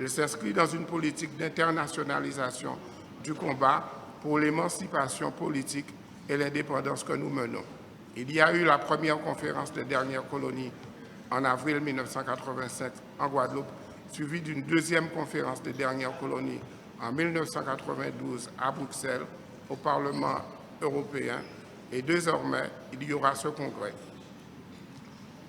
Il s'inscrit dans une politique d'internationalisation du combat pour l'émancipation politique et l'indépendance que nous menons. Il y a eu la première conférence des dernières colonies en avril 1985 en Guadeloupe, suivie d'une deuxième conférence des dernières colonies en 1992 à Bruxelles, au Parlement européen, et désormais, il y aura ce congrès.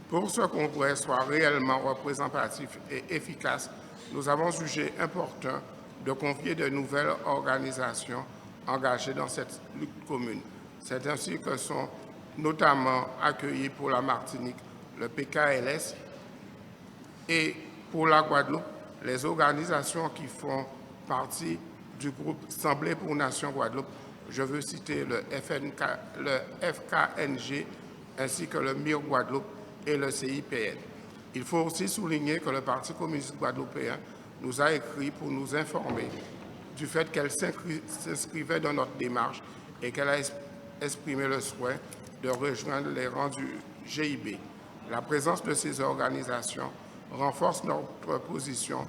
Pour que ce congrès soit réellement représentatif et efficace, nous avons jugé important de convier de nouvelles organisations engagées dans cette lutte commune. C'est ainsi que sont notamment accueillis pour la Martinique le PKLS et pour la Guadeloupe les organisations qui font partie du groupe Assemblée pour Nation Guadeloupe. Je veux citer le FKNG ainsi que le MIR Guadeloupe et le CIPN. Il faut aussi souligner que le Parti communiste guadeloupéen nous a écrit pour nous informer du fait qu'elle s'inscrivait dans notre démarche et qu'elle a exprimé le souhait de rejoindre les rangs du GIB. La présence de ces organisations renforce notre position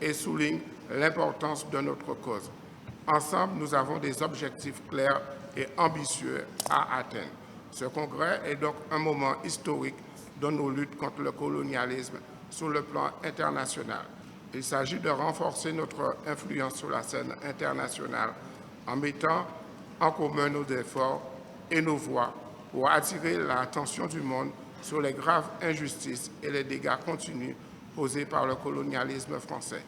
et souligne l'importance de notre cause. Ensemble, nous avons des objectifs clairs et ambitieux à atteindre. Ce congrès est donc un moment historique dans nos luttes contre le colonialisme sur le plan international. Il s'agit de renforcer notre influence sur la scène internationale en mettant en commun nos efforts et nos voix pour attirer l'attention du monde sur les graves injustices et les dégâts continus causés par le colonialisme français.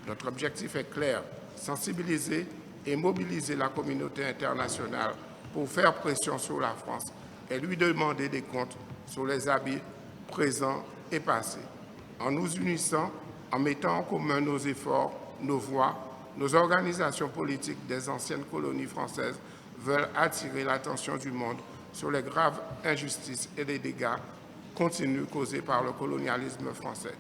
Notre objectif est clair, sensibiliser et mobiliser la communauté internationale pour faire pression sur la France et lui demander des comptes sur les abus présents et passés. En nous unissant, en mettant en commun nos efforts, nos voix, nos organisations politiques des anciennes colonies françaises veulent attirer l'attention du monde sur les graves injustices et les dégâts continus causés par le colonialisme français.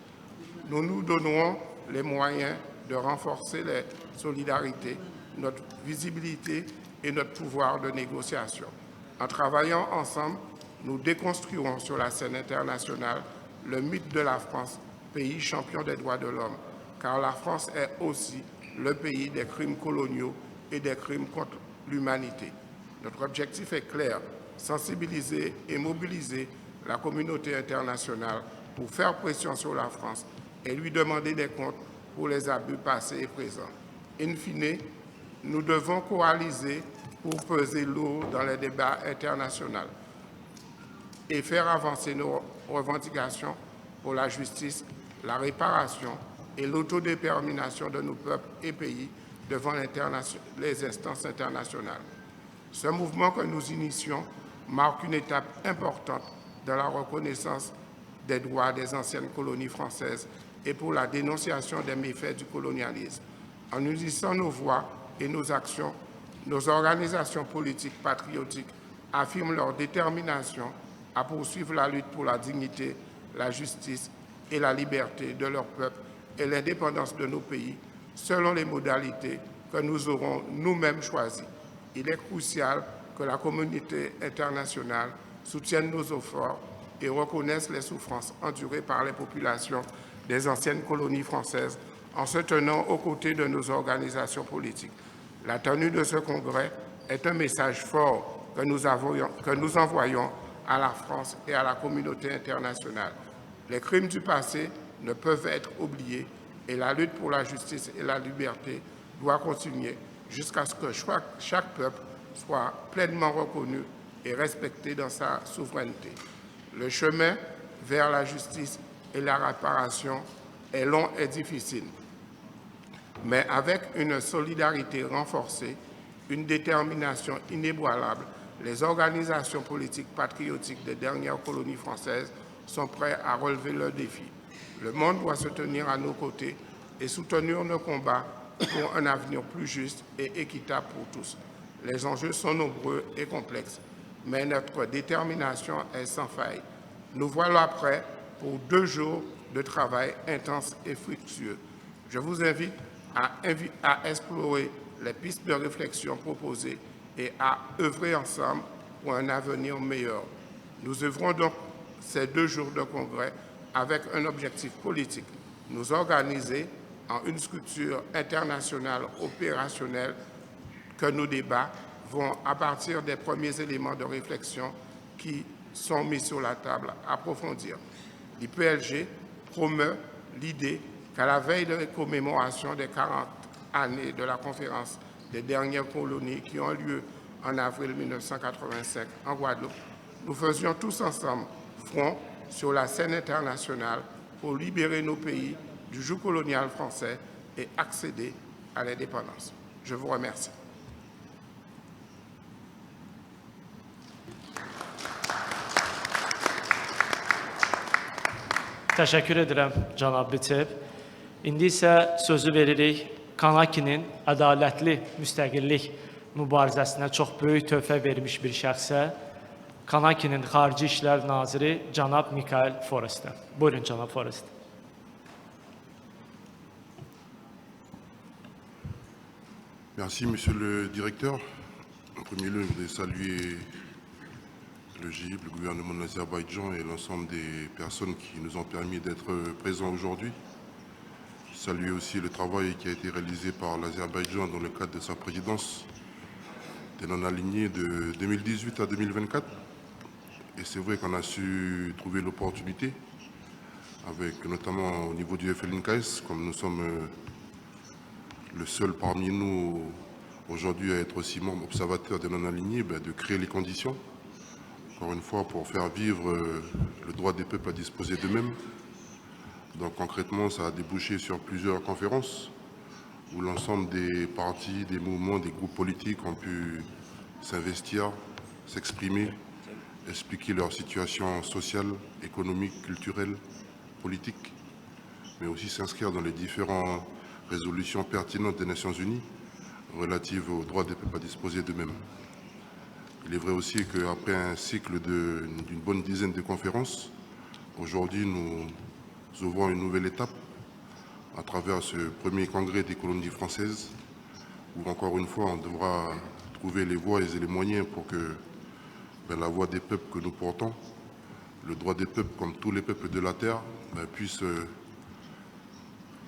Nous nous donnerons les moyens de renforcer les solidarités, notre visibilité et notre pouvoir de négociation. En travaillant ensemble, nous déconstruirons sur la scène internationale le mythe de la France, pays champion des droits de l'homme, car la France est aussi le pays des crimes coloniaux et des crimes contre l'humanité. Notre objectif est clair, sensibiliser et mobiliser la communauté internationale pour faire pression sur la France et lui demander des comptes pour les abus passés et présents. In fine, nous devons coaliser pour peser lourd dans les débats internationaux et faire avancer nos revendications pour la justice, la réparation et l'autodétermination de nos peuples et pays devant les instances internationales. Ce mouvement que nous initions marque une étape importante dans la reconnaissance des droits des anciennes colonies françaises et pour la dénonciation des méfaits du colonialisme. En unissant nos voix et nos actions, nos organisations politiques patriotiques affirment leur détermination à poursuivre la lutte pour la dignité, la justice et la liberté de leur peuple et l'indépendance de nos pays, selon les modalités que nous aurons nous-mêmes choisies. Il est crucial que la communauté internationale soutienne nos efforts et reconnaisse les souffrances endurées par les populations des anciennes colonies françaises en se tenant aux côtés de nos organisations politiques. La tenue de ce congrès est un message fort que nous envoyons à la France et à la communauté internationale. Les crimes du passé ne peuvent être oubliés et la lutte pour la justice et la liberté doit continuer jusqu'à ce que chaque peuple soit pleinement reconnu et respecté dans sa souveraineté. Le chemin vers la justice et la réparation est long et difficile, mais avec une solidarité renforcée, une détermination inébranlable, les organisations politiques patriotiques des dernières colonies françaises sont prêtes à relever le défi. Le monde doit se tenir à nos côtés et soutenir nos combats pour un avenir plus juste et équitable pour tous. Les enjeux sont nombreux et complexes, mais notre détermination est sans faille. Nous voilà prêts pour 2 jours de travail intense et fructueux. Je vous invite à explorer les pistes de réflexion proposées et à œuvrer ensemble pour un avenir meilleur. Nous œuvrons donc ces 2 jours de congrès avec un objectif politique, nous organiser en une structure internationale opérationnelle que nos débats vont, à partir des premiers éléments de réflexion qui sont mis sur la table, approfondir. L'IPLG promeut l'idée qu'à la veille de la commémoration des 40 années de la conférence des dernières colonies qui ont lieu en avril 1985 en Guadeloupe, nous faisions tous ensemble front sur la scène internationale pour libérer nos pays du joug colonial français et accéder à l'indépendance. Je vous remercie. Təşəkkür edirəm, cənab Bitib. İndi isə sözü veririk Kanakinin ədalətli müstəqillik mübarizəsinə çox böyük töhfə vermiş bir şəxsə, Kanakinin Xarici İşlər Naziri cənab Mikael Forrestə. Buyurun, cənab Forrest. Merci, Monsieur le Directeur. En premier lieu, je voudrais saluer le GIB, le gouvernement de l'Azerbaïdjan et l'ensemble des personnes qui nous ont permis d'être présents aujourd'hui. Saluer aussi le travail qui a été réalisé par l'Azerbaïdjan dans le cadre de sa présidence des non-alignés de 2018 à 2024. Et c'est vrai qu'on a su trouver l'opportunité, avec notamment au niveau du FLNKS, comme nous sommes le seul parmi nous aujourd'hui à être aussi membre observateur des non-alignés, de créer les conditions, encore une fois, pour faire vivre le droit des peuples à disposer d'eux-mêmes. Donc concrètement, ça a débouché sur plusieurs conférences où l'ensemble des partis, des mouvements, des groupes politiques ont pu s'investir, s'exprimer, expliquer leur situation sociale, économique, culturelle, politique, mais aussi s'inscrire dans les différentes résolutions pertinentes des Nations Unies relatives aux droits des peuples à disposer d'eux-mêmes. Il est vrai aussi qu'après un cycle d'une bonne dizaine de conférences, aujourd'hui nous ouvrons une nouvelle étape à travers ce premier congrès des colonies françaises, où encore une fois on devra trouver les voies et les moyens pour que la voix des peuples que nous portons, le droit des peuples comme tous les peuples de la Terre, puisse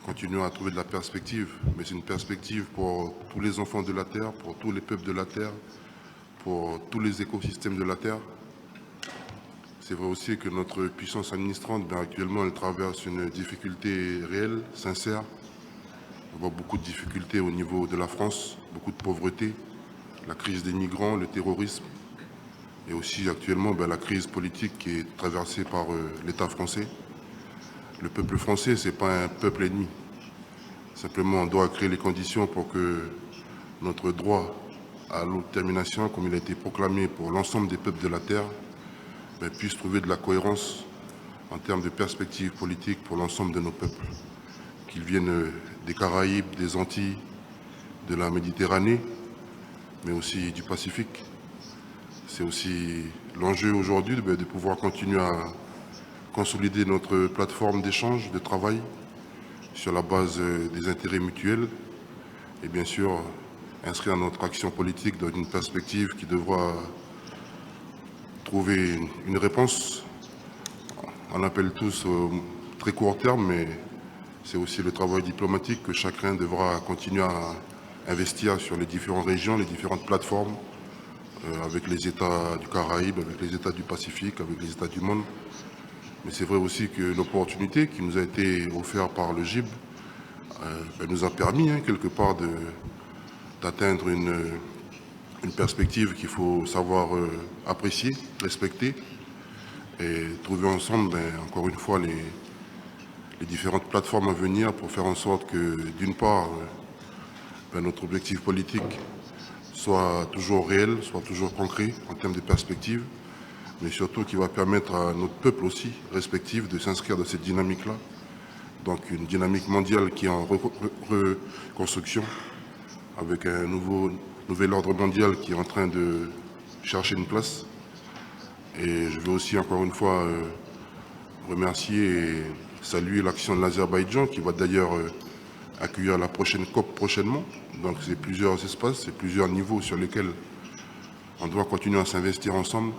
continuer à trouver de la perspective. Mais c'est une perspective pour tous les enfants de la Terre, pour tous les peuples de la Terre, pour tous les écosystèmes de la Terre. C'est vrai aussi que notre puissance administrante, actuellement, elle traverse une difficulté réelle, sincère. On voit beaucoup de difficultés au niveau de la France, beaucoup de pauvreté, la crise des migrants, le terrorisme, et aussi actuellement la crise politique qui est traversée par l'État français. Le peuple français, ce n'est pas un peuple ennemi. Simplement, on doit créer les conditions pour que notre droit à l'autodétermination, comme il a été proclamé pour l'ensemble des peuples de la Terre, puisse trouver de la cohérence en termes de perspectives politiques pour l'ensemble de nos peuples, qu'ils viennent des Caraïbes, des Antilles, de la Méditerranée, mais aussi du Pacifique. C'est aussi l'enjeu aujourd'hui de pouvoir continuer à consolider notre plateforme d'échange, de travail, sur la base des intérêts mutuels et bien sûr inscrire notre action politique dans une perspective qui devra trouver une réponse. On appelle tous au très court terme, mais c'est aussi le travail diplomatique que chacun devra continuer à investir sur les différentes régions, les différentes plateformes, avec les États du Caraïbe, avec les États du Pacifique, avec les États du monde. Mais c'est vrai aussi que l'opportunité qui nous a été offerte par le GIB nous a permis quelque part d'atteindre une perspective qu'il faut savoir apprécier, respecter et trouver ensemble, encore une fois, les différentes plateformes à venir pour faire en sorte que, d'une part, notre objectif politique soit toujours réel, soit toujours concret en termes de perspective, mais surtout qui va permettre à notre peuple aussi respectif de s'inscrire dans cette dynamique-là. Donc une dynamique mondiale qui est en reconstruction, avec un nouvel ordre mondial qui est en train de chercher une place. Et je veux aussi encore une fois remercier et saluer l'action de l'Azerbaïdjan qui va d'ailleurs accueillir la prochaine COP prochainement. Donc c'est plusieurs espaces, c'est plusieurs niveaux sur lesquels on doit continuer à s'investir ensemble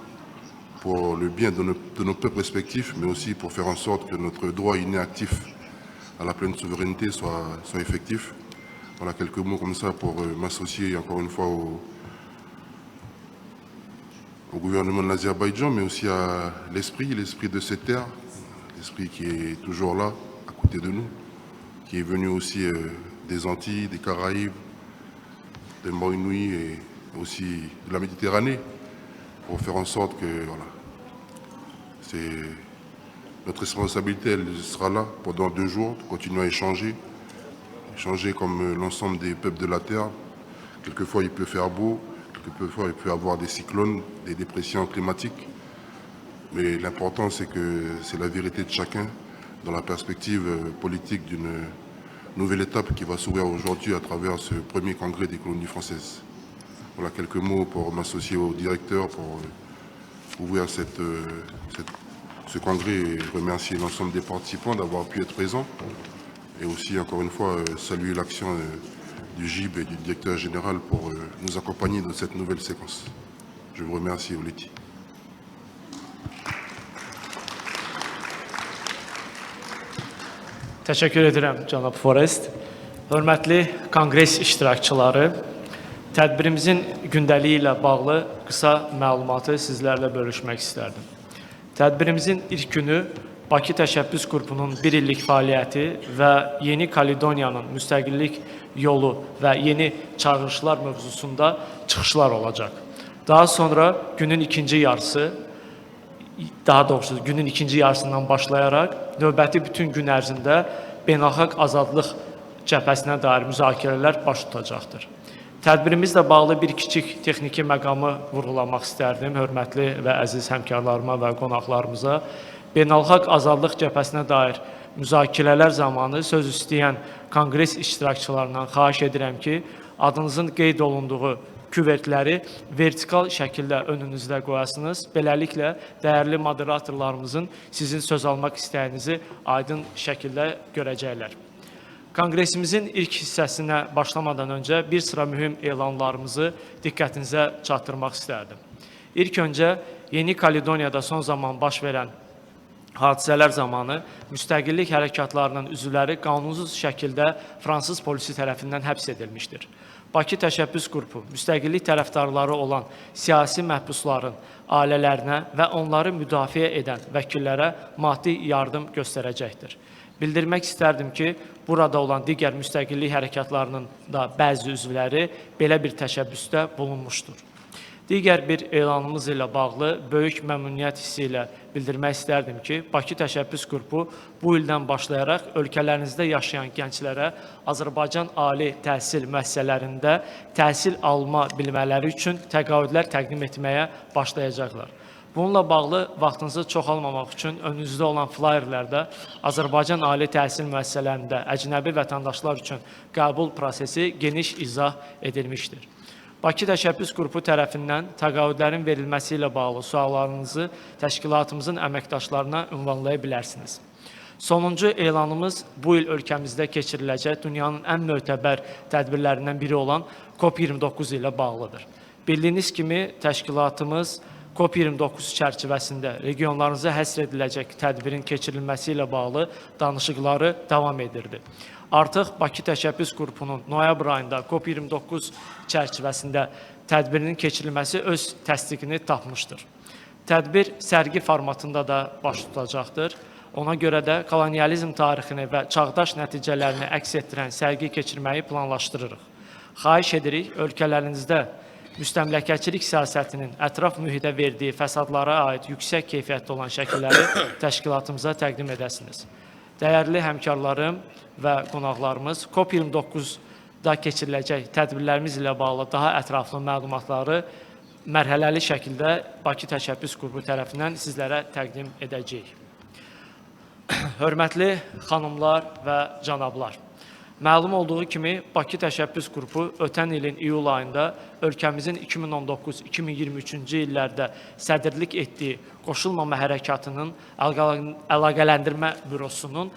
pour le bien de nos peuples respectifs, mais aussi pour faire en sorte que notre droit inné actif à la pleine souveraineté soit effectif. Voilà quelques mots comme ça pour m'associer encore une fois au gouvernement de l'Azerbaïdjan, mais aussi à l'esprit de cette terre, l'esprit qui est toujours là, à côté de nous, qui est venu aussi des Antilles, des Caraïbes, des Moïnouis et aussi de la Méditerranée, pour faire en sorte que voilà, c'est notre responsabilité, elle sera là pendant 2 jours, de continuer à échanger comme l'ensemble des peuples de la terre. Quelquefois il peut faire beau, quelquefois il peut y avoir des cyclones, des dépressions climatiques, mais l'important c'est que c'est la vérité de chacun dans la perspective politique d'une nouvelle étape qui va s'ouvrir aujourd'hui à travers ce premier congrès des colonies françaises. Voilà quelques mots pour m'associer au directeur pour ouvrir ce congrès et remercier l'ensemble des participants d'avoir pu être présents. Et aussi, encore une fois, saluer l'action du GIB et du directeur général pour nous accompagner dans cette nouvelle séquence. Je vous remercie, Oleti. Təşəkkür edirəm, cənab Forrest. Hörmətli konqres iştirakçıları, tədbirimizin gündəliyi ilə bağlı qısa məlumatı sizlərlə bölüşmək istərdim. Tədbirimizin ilk günü Bakı Təşəbbüs Qrupunun 1 illik fəaliyyəti və Yeni Kaledoniyanın müstəqillik yolu və yeni çağırışlar mövzusunda çıxışlar olacaq. Daha sonra günün ikinci yarısı, daha doğrusu günün ikinci yarısından başlayaraq növbəti bütün gün ərzində beynəlxalq azadlıq cəbhəsinə dair müzakirələr baş tutacaqdır. Tədbirimizlə bağlı bir kiçik texniki məqamı vurğulamaq istərdim, hörmətli və əziz həmkarlarıma və qonaqlarımıza. Beynəlxalq azadlıq cəbhəsinə dair müzakirələr zamanı söz istəyən konqres iştirakçılarından xahiş edirəm ki, adınızın qeyd olunduğu küvertləri vertikal şəkildə önünüzdə qoyasınız. Beləliklə, dəyərli moderatorlarımızın sizin söz almaq istəyinizi aydın şəkildə görəcəklər. Konqresimizin ilk hissəsinə başlamadan öncə bir sıra mühüm elanlarımızı diqqətinizə çatdırmaq istərdim. İlk öncə, Yeni Kaledoniyada son zaman baş verən hadisələr zamanı müstəqillik hərəkatlarının üzvləri qanunsuz şəkildə Fransız polisi tərəfindən həbs edilmişdir. Bakı Təşəbbüs Qrupu müstəqillik tərəfdarları olan siyasi məhbusların ailələrinə və onları müdafiə edən vəkillərə maddi yardım göstərəcəkdir. Bildirmək istərdim ki, burada olan digər müstəqillik hərəkatlarının da bəzi üzvləri belə bir təşəbbüsdə bulunmuşdur. Digər bir elanımız ilə bağlı böyük məmnuniyyət hissi ilə bildirmək istərdim ki, Bakı Təşəbbüs Qrupu bu ildən başlayaraq ölkələrinizdə yaşayan gənclərə Azərbaycan ali təhsil müəssisələrində təhsil alma bilmələri üçün təqaüdlər təqdim etməyə başlayacaqlar. Bununla bağlı vaxtınızı çoxalmamaq üçün önünüzdə olan flyerlərdə Azərbaycan ali təhsil müəssisələrində əcnəbi vətəndaşlar üçün qəbul prosesi geniş izah edilmişdir. Bakı Təşəbbüs Qrupu tərəfindən təqaüdlərin verilməsi ilə bağlı suallarınızı təşkilatımızın əməkdaşlarına ünvanlaya bilərsiniz. Sonuncu elanımız bu il ölkəmizdə keçiriləcək dünyanın ən mötəbər tədbirlərindən biri olan COP29 ilə bağlıdır. Bildiyiniz kimi təşkilatımız COP29 çərçivəsində regionlarınıza həsr ediləcək tədbirin keçirilməsi ilə bağlı danışıqları davam edirdi. Artıq Bakı Təşəbbüs Qrupunun noyabr ayında COP29 çərçivəsində tədbirinin keçirilməsi öz təsdiqini tapmışdır. Tədbir sərgi formatında da baş tutacaqdır. Ona görə də kolonializm tarixini və çağdaş nəticələrini əks etdirən sərgi keçirməyi planlaşdırırıq. Xahiş edirik, ölkələrinizdə müstəmləkəçilik siyasətinin ətraf mühitə verdiyi fəsadlara aid yüksək keyfiyyətli olan şəkilləri təşkilatımıza təqdim edəsiniz. Dəyərli həmkarlarım və qonaqlarımız, COP29-da keçiriləcək tədbirlərimiz ilə bağlı daha ətraflı məlumatları mərhələli şəkildə Bakı Təşəbbüs Qrupu tərəfindən sizlərə təqdim edəcəyik. Hörmətli xanımlar və cənablar, məlum olduğu kimi Bakı Təşəbbüs Qrupu ötən ilin iyul ayında ölkəmizin 2019-2023-cü illərdə sədrlik etdiyi Qoşulmama Hərəkatının Əlaqələndirmə Bürosunun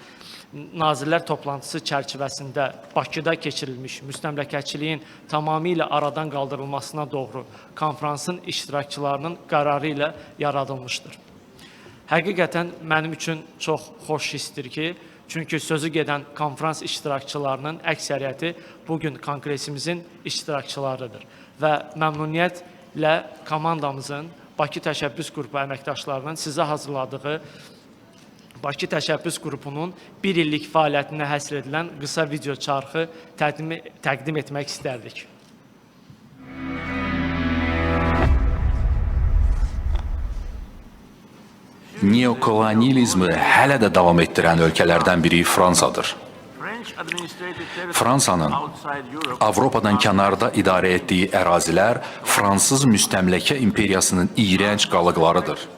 Nazirlər toplantısı çərçivəsində Bakıda keçirilmiş müstəmləkəçiliyin tamamilə aradan qaldırılmasına doğru konfransın iştirakçılarının qərarı ilə yaradılmışdır. Həqiqətən mənim üçün çox xoş hissdir ki, Çünki sözü gedən konferans iştirakçılarının əksəriyyəti bugün kongresimizin iştirakçılarıdır. Və məmnuniyyətlə komandamızın Bakı Təşəbbüs Qrupu əməkdaşlarının sizə hazırladığı Bakı Təşəbbüs Qrupunun bir illik fəaliyyətinə həsr edilən qısa video çarxı təqdim etmək istərdik. Neokolonyalizmi hələ də davam etdirən ölkələrdən biri Fransadır. Fransanın Avropadan kənarda idarə etdiyi ərazilər Fransız müstəmləkə imperiyasının iyrənc qalıqlarıdır.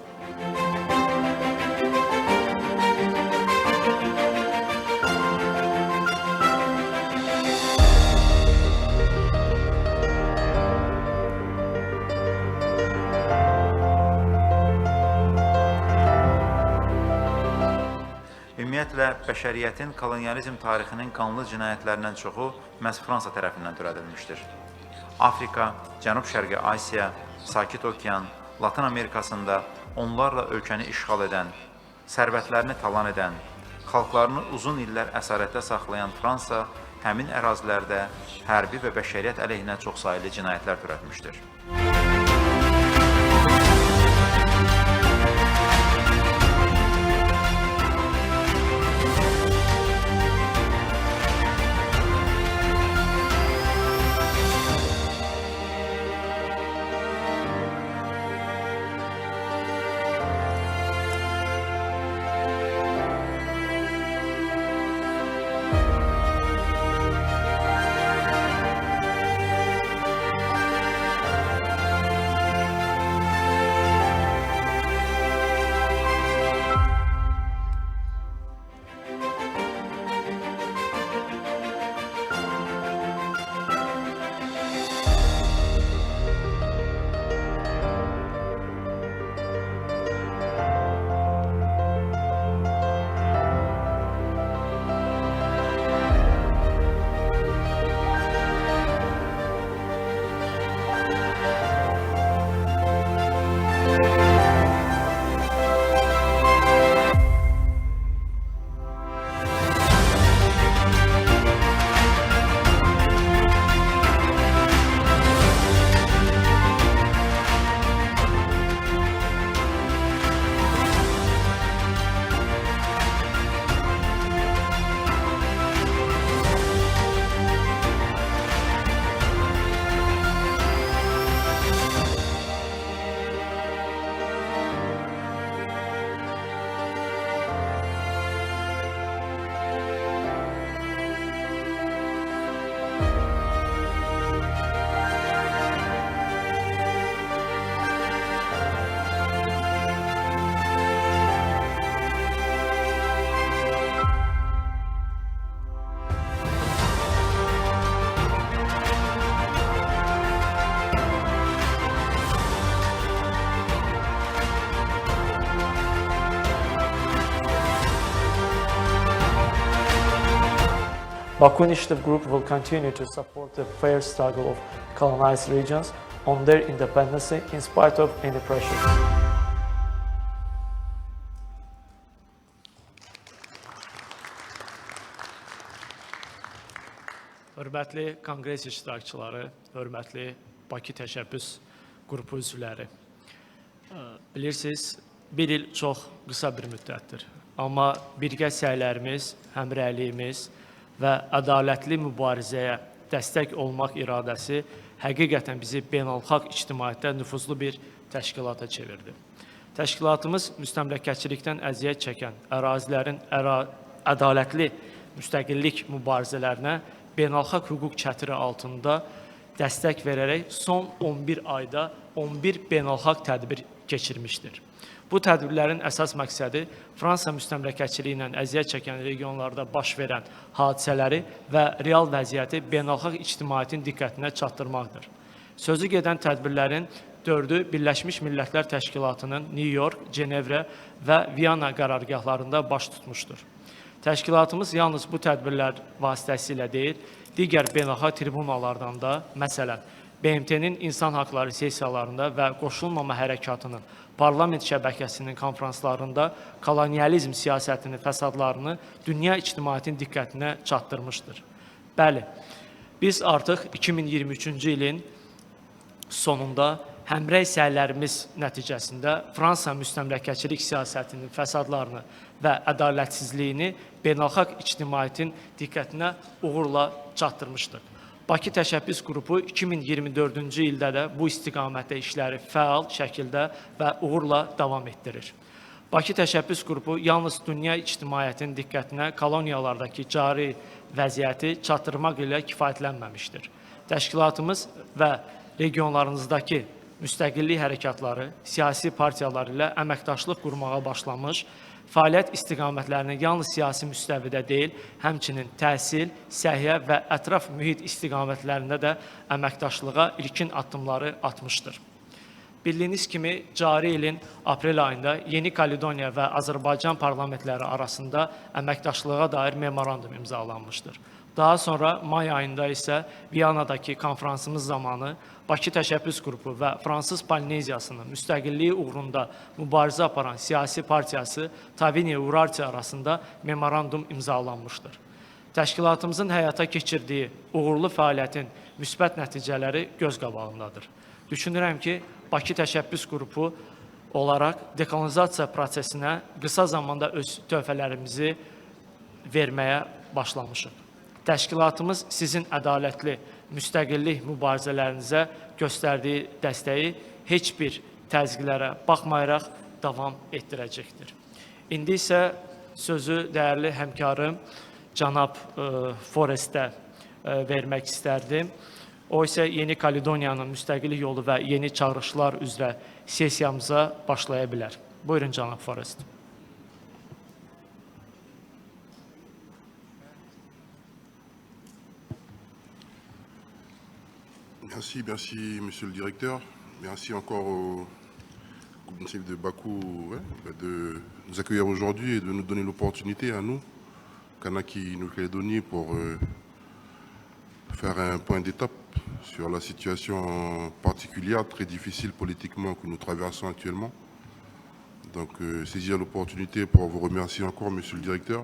Ümumiyyətlə, bəşəriyyətin kolonializm tarixinin qanlı cinayətlərindən çoxu məhz Fransa tərəfindən törədilmişdir. Afrika, Cənub-Şərqi Asiya, Sakit Okean, Latin Amerikasında onlarla ölkəni işğal edən, sərvətlərini talan edən, xalqlarını uzun illər əsarətdə saxlayan Fransa həmin ərazilərdə hərbi və bəşəriyyət əleyhinə çoxsaylı cinayətlər törətmişdir. Baku Initiative Group will continue to support the fair struggle of colonized regions on their independence in spite of any pressure. Hörmətli konqres iştirakçıları, hörmətli Bakı Təşəbbüs Qrupu üzvləri. Bilirsiniz, bir il çox qısa bir müddətdir. Amma birgə səylərimiz, həmrəyliyimiz və ədalətli mübarizəyə dəstək olmaq iradəsi həqiqətən bizi beynəlxalq ictimaiyyətdə nüfuzlu bir təşkilata çevirdi. Təşkilatımız müstəmləkəçilikdən əziyyət çəkən ərazilərin ədalətli müstəqillik mübarizələrinə beynəlxalq hüquq çətiri altında dəstək verərək son 11 ayda 11 beynəlxalq tədbir keçirmişdir. Bu tədbirlərin əsas məqsədi Fransa müstəmləkəçiliyi ilə əziyyət çəkən regionlarda baş verən hadisələri və real vəziyyəti beynəlxalq ictimaiyyətin diqqətinə çatdırmaqdır. Sözü gedən tədbirlərin 4-ü Birləşmiş Millətlər Təşkilatının New York, Cenevrə və Viyana qərargahlarında baş tutmuşdur. Təşkilatımız yalnız bu tədbirlər vasitəsilə deyil, digər beynəlxalq tribunalardan da, məsələn, BMT-nin insan haqları sessiyalarında və qoşulmama hərəkatının parlament şəbəkəsinin konferanslarında kolonializm siyasətinin fəsadlarını dünya ictimaiyyətinin diqqətinə çatdırmışdır. Bəli, biz artıq 2023-cü ilin sonunda həmrəy səylərimiz nəticəsində Fransa müstəmləkəçilik siyasətinin fəsadlarını və ədalətsizliyini beynəlxalq ictimaiyyətin diqqətinə uğurla çatdırmışdır. Bakı Təşəbbüs Qrupu 2024-cü ildə də bu istiqamətdə işləri fəal şəkildə və uğurla davam etdirir. Bakı Təşəbbüs Qrupu yalnız dünya ictimaiyyətinin diqqətinə koloniyalardakı cari vəziyyəti çatdırmaq ilə kifayətlənməmişdir. Təşkilatımız və regionlarınızdakı müstəqillik hərəkatları, siyasi partiyalar ilə əməkdaşlıq qurmağa başlamış, fəaliyyət istiqamətlərini yalnız siyasi müstəvidə deyil, həmçinin təhsil, səhiyyə və ətraf mühit istiqamətlərində də əməkdaşlığa ilkin addımları atmışdır. Bildiyiniz kimi, cari ilin aprel ayında Yeni Kaledoniya və Azərbaycan parlamentləri arasında əməkdaşlığa dair memorandum imzalanmışdır. Daha sonra may ayında isə Viyanadakı konferansımız zamanı Bakı Təşəbbüs Qrupu və Fransız Polineziyasının müstəqilliyi uğrunda mübarizə aparan siyasi partiyası Tavini Urarti arasında memorandum imzalanmışdır. Təşkilatımızın həyata keçirdiyi uğurlu fəaliyyətin müsbət nəticələri göz qabağındadır. Düşünürəm ki, Bakı Təşəbbüs Qrupu olaraq dekolonizasiya prosesinə qısa zamanda öz töhfələrimizi verməyə başlamışıq. Təşkilatımız sizin ədalətli, müstəqillik mübarizələrinizə göstərdiyi dəstəyi heç bir təzyiqlərə baxmayaraq davam etdirəcəkdir. İndi isə sözü dəyərli həmkarım cənab Forrestə vermək istərdim. O isə Yeni Kaledoniyanın müstəqillik yolu və yeni çağırışlar üzrə sessiyamıza başlaya bilər. Buyurun cənab Forrest. Merci, monsieur le directeur. Merci encore au Koumtsev de Bakou de nous accueillir aujourd'hui et de nous donner l'opportunité à nous, Kanaki Nouvelle-Calédonie, pour faire un point d'étape sur la situation particulière, très difficile politiquement que nous traversons actuellement. Donc saisir l'opportunité pour vous remercier encore, monsieur le directeur,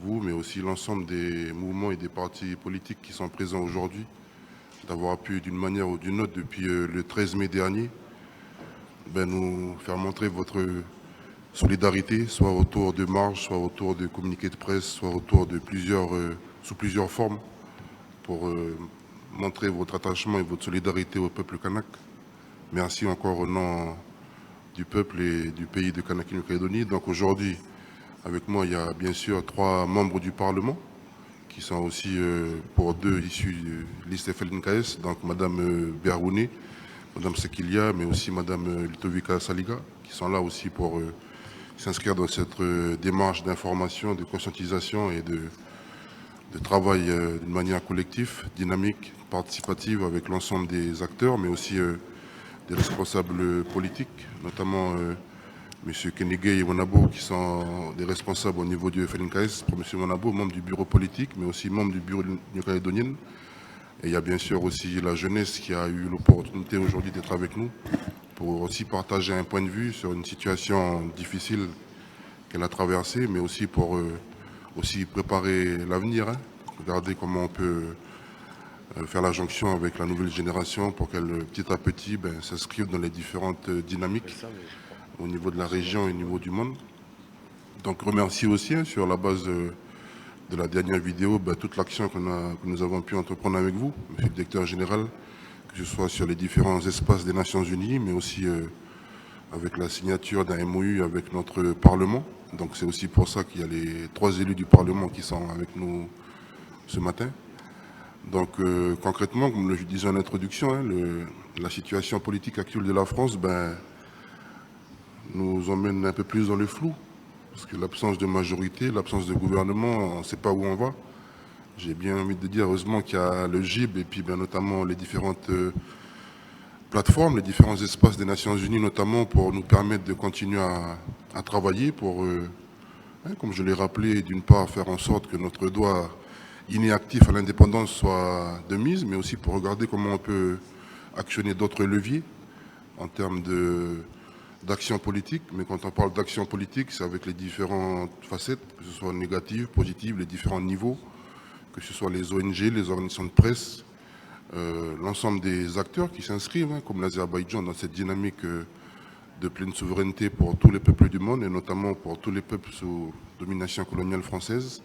vous, mais aussi l'ensemble des mouvements et des partis politiques qui sont présents aujourd'hui, d'avoir pu d'une manière ou d'une autre depuis le 13 mai dernier nous faire montrer votre solidarité, soit autour de marches, soit autour de communiqués de presse, soit autour de sous plusieurs formes pour montrer votre attachement et votre solidarité au peuple kanak. Merci encore au nom du peuple et du pays de Kanaki-Nouvelle-Calédonie. Donc aujourd'hui, avec moi, il y a bien sûr 3 membres du Parlement qui sont aussi pour 2 issus de liste FLNKS, donc Madame Berouné, Madame Sekilia, mais aussi Madame Lutovika Saliga, qui sont là aussi pour s'inscrire dans cette démarche d'information, de conscientisation et de travail d'une manière collective, dynamique, participative avec l'ensemble des acteurs, mais aussi des responsables politiques, notamment M. Kenigé et Monabo, qui sont des responsables au niveau du FLNKS, pour M. Monabo, membre du bureau politique, mais aussi membre du bureau néo-calédonien. Et il y a bien sûr aussi la jeunesse qui a eu l'opportunité aujourd'hui d'être avec nous pour aussi partager un point de vue sur une situation difficile qu'elle a traversée, mais aussi pour aussi préparer l'avenir, regarder comment on peut faire la jonction avec la nouvelle génération pour qu'elle, petit à petit, s'inscrive dans les différentes dynamiques au niveau de la région et au niveau du monde. Donc remercier aussi sur la base de la dernière vidéo toute l'action que nous avons pu entreprendre avec vous, monsieur le directeur général, que ce soit sur les différents espaces des Nations Unies, mais aussi avec la signature d'un MOU avec notre Parlement. Donc c'est aussi pour ça qu'il y a les 3 élus du Parlement qui sont avec nous ce matin. Donc concrètement, comme je disais en introduction, la situation politique actuelle de la France nous emmène un peu plus dans le flou, parce que l'absence de majorité, l'absence de gouvernement, on ne sait pas où on va. J'ai bien envie de dire, heureusement qu'il y a le GIB et puis notamment les différentes plateformes, les différents espaces des Nations Unies, notamment pour nous permettre de continuer à travailler pour, comme je l'ai rappelé, d'une part faire en sorte que notre droit inné actif à l'indépendance soit de mise, mais aussi pour regarder comment on peut actionner d'autres leviers en termes d'action politique. Mais quand on parle d'action politique, c'est avec les différentes facettes, que ce soit négatives, positives, les différents niveaux, que ce soit les ONG, les organisations de presse, l'ensemble des acteurs qui s'inscrivent, comme l'Azerbaïdjan, dans cette dynamique de pleine souveraineté pour tous les peuples du monde, et notamment pour tous les peuples sous domination coloniale française.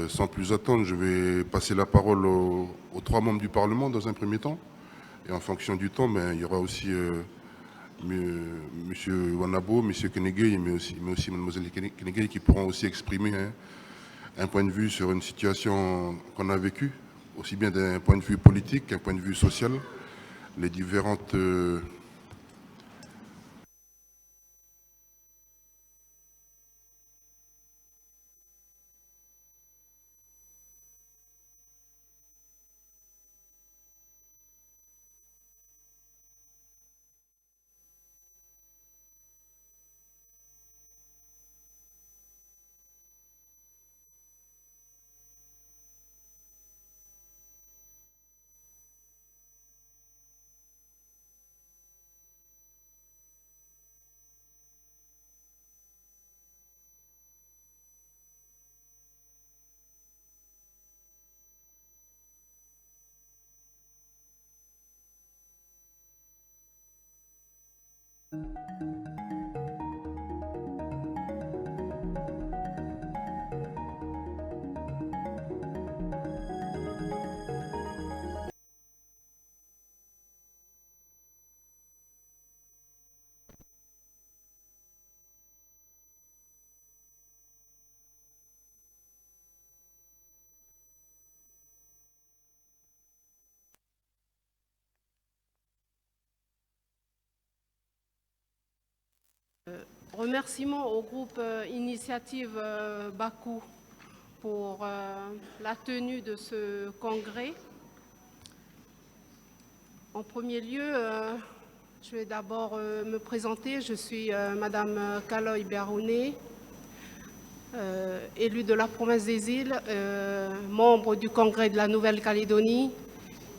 Sans plus attendre, je vais passer la parole aux 3 membres du Parlement dans un premier temps. Et en fonction du temps, il y aura aussi M. Wanabo, M. Kenegay, mais aussi Mlle Kenegay qui pourront aussi exprimer un point de vue sur une situation qu'on a vécue, aussi bien d'un point de vue politique qu'un point de vue social, les différentes Remerciements au groupe Initiative Bakou pour la tenue de ce congrès. En premier lieu, je vais d'abord me présenter. Je suis Madame Kaloy Berouné, élue de la province des Îles, membre du congrès de la Nouvelle-Calédonie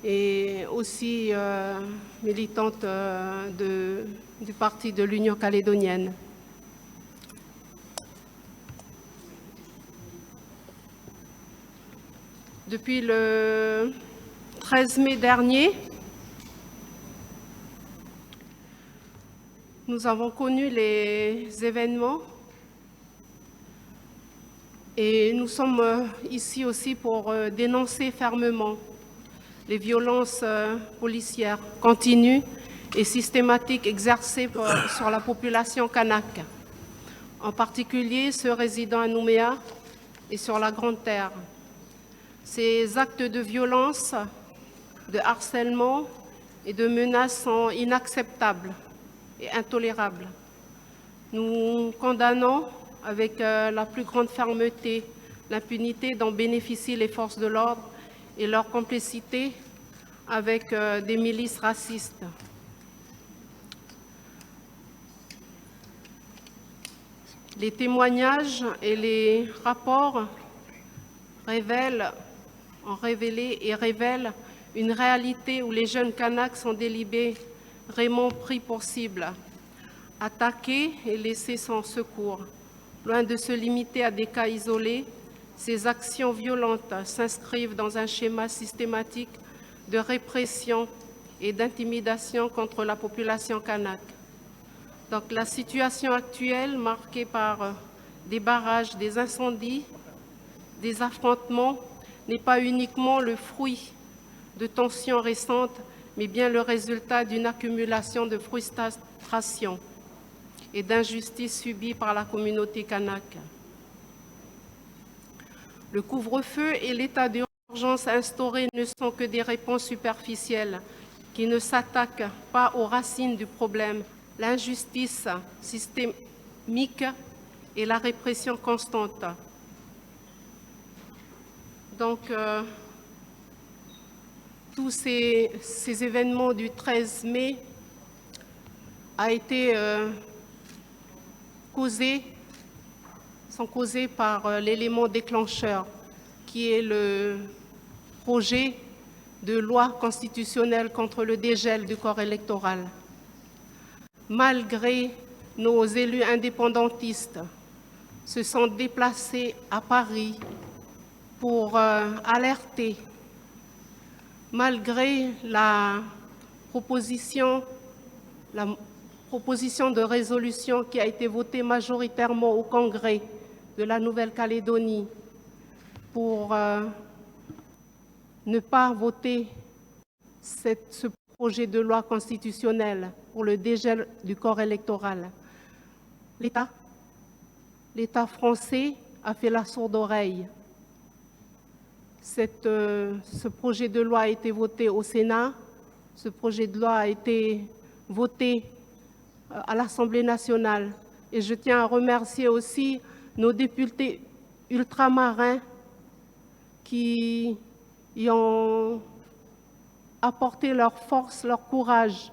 et aussi militante du parti de l'Union calédonienne. Depuis le 13 mai dernier, nous avons connu les événements et nous sommes ici aussi pour dénoncer fermement les violences policières continues et systématiques exercées sur la population kanak, en particulier ceux résidant à Nouméa et sur la Grande Terre. Ces actes de violence, de harcèlement et de menaces sont inacceptables et intolérables. Nous condamnons avec la plus grande fermeté l'impunité dont bénéficient les forces de l'ordre et leur complicité avec des milices racistes. Les témoignages et les rapports ont révélé et révèlent une réalité où les jeunes Kanaks sont délibérément pris pour cible, attaqués et laissés sans secours. Loin de se limiter à des cas isolés, ces actions violentes s'inscrivent dans un schéma systématique de répression et d'intimidation contre la population kanak. Donc la situation actuelle, marquée par des barrages, des incendies, des affrontements, n'est pas uniquement le fruit de tensions récentes, mais bien le résultat d'une accumulation de frustration et d'injustices subies par la communauté kanak. Le couvre-feu et l'état d'urgence instauré ne sont que des réponses superficielles qui ne s'attaquent pas aux racines du problème, l'injustice systémique et la répression constante. Donc, tous ces événements du 13 mai sont causés par l'élément déclencheur qui est le projet de loi constitutionnelle contre le dégel du corps électoral. Malgré nos élus indépendantistes se sont déplacés à Paris pour alerter, malgré la proposition de résolution qui a été votée majoritairement au Congrès de la Nouvelle-Calédonie pour ne pas voter ce projet de loi constitutionnelle pour le dégel du corps électoral. L'État français a fait la sourde oreille. Ce projet de loi a été voté au Sénat, ce projet de loi a été voté à l'Assemblée nationale. Et je tiens à remercier aussi nos députés ultramarins qui y ont apporté leur force, leur courage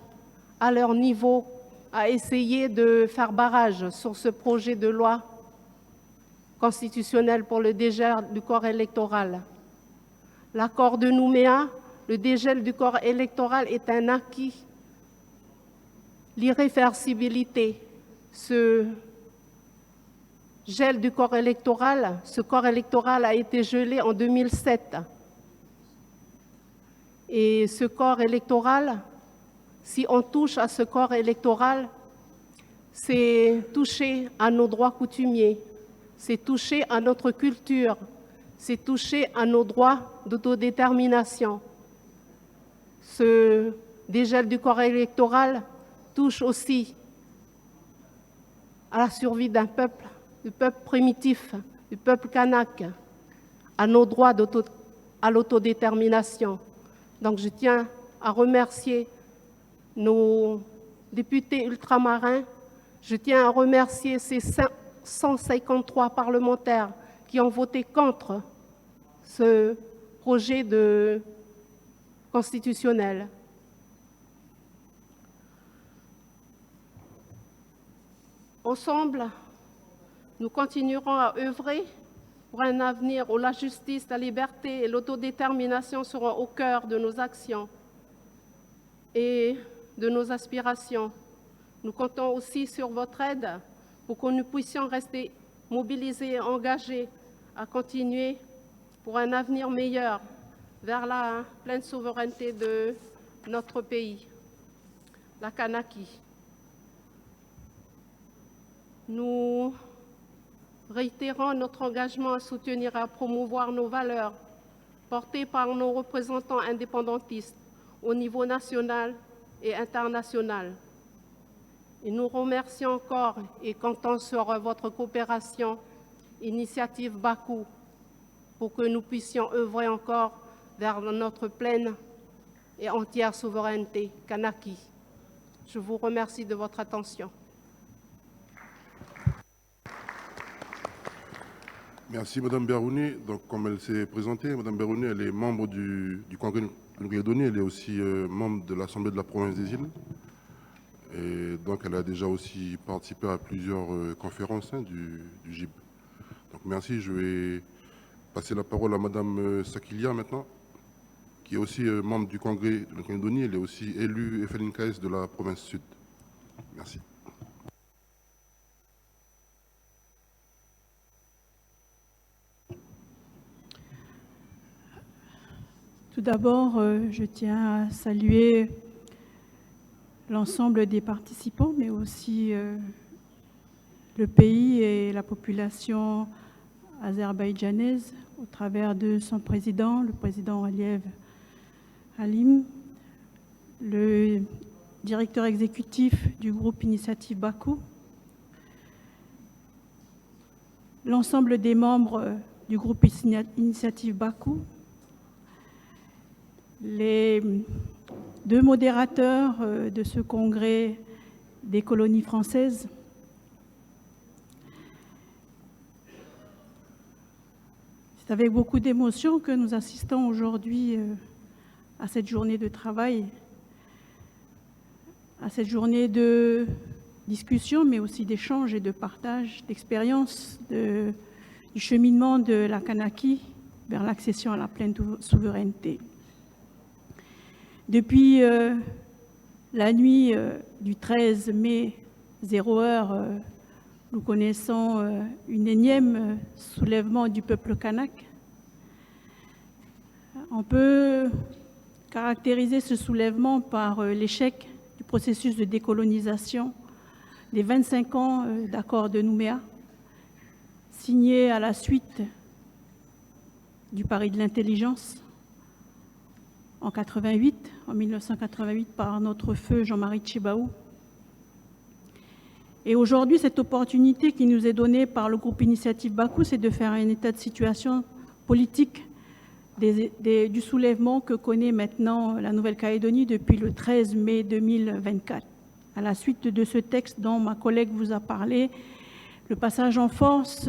à leur niveau, à essayer de faire barrage sur ce projet de loi constitutionnel pour le dégel du corps électoral. L'accord de Nouméa, le dégel du corps électoral est un acquis. L'irréversibilité, ce gel du corps électoral, ce corps électoral a été gelé en 2007. Et ce corps électoral, si on touche à ce corps électoral, c'est toucher à nos droits coutumiers, c'est toucher à notre culture, c'est toucher à nos droits d'autodétermination. Ce dégel du corps électoral touche aussi à la survie d'un peuple, du peuple primitif, du peuple kanak, à nos droits à l'autodétermination. Donc je tiens à remercier nos députés ultramarins, je tiens à remercier ces 153 parlementaires qui ont voté contre ce projet de constitutionnel. Ensemble, nous continuerons à œuvrer pour un avenir où la justice, la liberté et l'autodétermination seront au cœur de nos actions et de nos aspirations. Nous comptons aussi sur votre aide pour que nous puissions rester mobilisés et engagés à continuer pour un avenir meilleur vers la pleine souveraineté de notre pays, la Kanaki. Nous réitérons notre engagement à soutenir et à promouvoir nos valeurs portées par nos représentants indépendantistes au niveau national et international. Et nous remercions encore et comptons sur votre coopération, Initiative Bakou, pour que nous puissions œuvrer encore vers notre pleine et entière souveraineté Kanaki. Je vous remercie de votre attention. Merci Madame Berouni. Donc, comme elle s'est présentée, Madame Berouni, elle est membre du Congrès de Nouvelle-Calédonie, elle est aussi membre de l'Assemblée de la province des îles. Et donc, elle a déjà aussi participé à plusieurs conférences du GIB. Donc, merci. Je vais passer la parole à Madame Sakilia maintenant, qui est aussi membre du Congrès de Nouvelle-Calédonie. Elle est aussi élue FLNKS de la province sud. Merci. Tout d'abord, je tiens à saluer l'ensemble des participants, mais aussi le pays et la population azerbaïdjanaise au travers de son président, le président Aliyev Halim, le directeur exécutif du groupe Initiative Bakou, l'ensemble des membres du groupe Initiative Bakou, les deux modérateurs de ce congrès des colonies françaises, c'est avec beaucoup d'émotion que nous assistons aujourd'hui à cette journée de travail, à cette journée de discussion, mais aussi d'échange et de partage d'expériences du cheminement de la Kanaki vers l'accession à la pleine souveraineté. Depuis la nuit du 13 mai, 0 heure, nous connaissons une énième soulèvement du peuple kanak. On peut caractériser ce soulèvement par l'échec du processus de décolonisation des 25 ans d'accord de Nouméa, signé à la suite du pari de l'intelligence en 1988 par notre feu Jean-Marie Tchibaou. Et aujourd'hui, cette opportunité qui nous est donnée par le groupe Initiative Bakou, c'est de faire un état de situation politique du soulèvement que connaît maintenant la Nouvelle-Calédonie depuis le 13 mai 2024. À la suite de ce texte dont ma collègue vous a parlé, le passage en force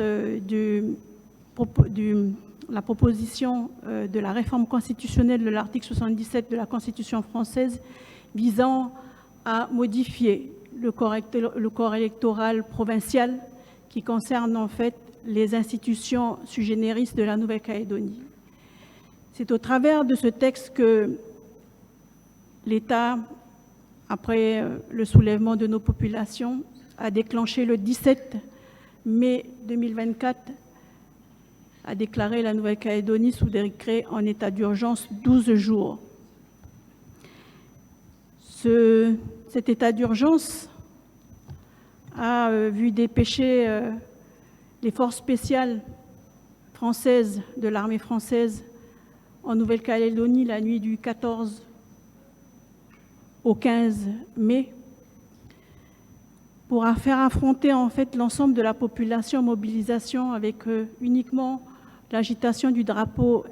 la proposition de la réforme constitutionnelle de l'article 77 de la Constitution française visant à modifier le corps électoral provincial qui concerne en fait les institutions sui generis de la Nouvelle-Calédonie. C'est au travers de ce texte que l'État, après le soulèvement de nos populations, a déclenché le 17 mai 2024, a déclaré la Nouvelle-Calédonie sous décret en état d'urgence 12 jours. Cet état d'urgence a vu dépêcher les forces spéciales françaises de l'armée française en Nouvelle-Calédonie la nuit du 14 au 15 mai pour faire affronter en fait l'ensemble de la population en mobilisation avec uniquement l'agitation du drapeau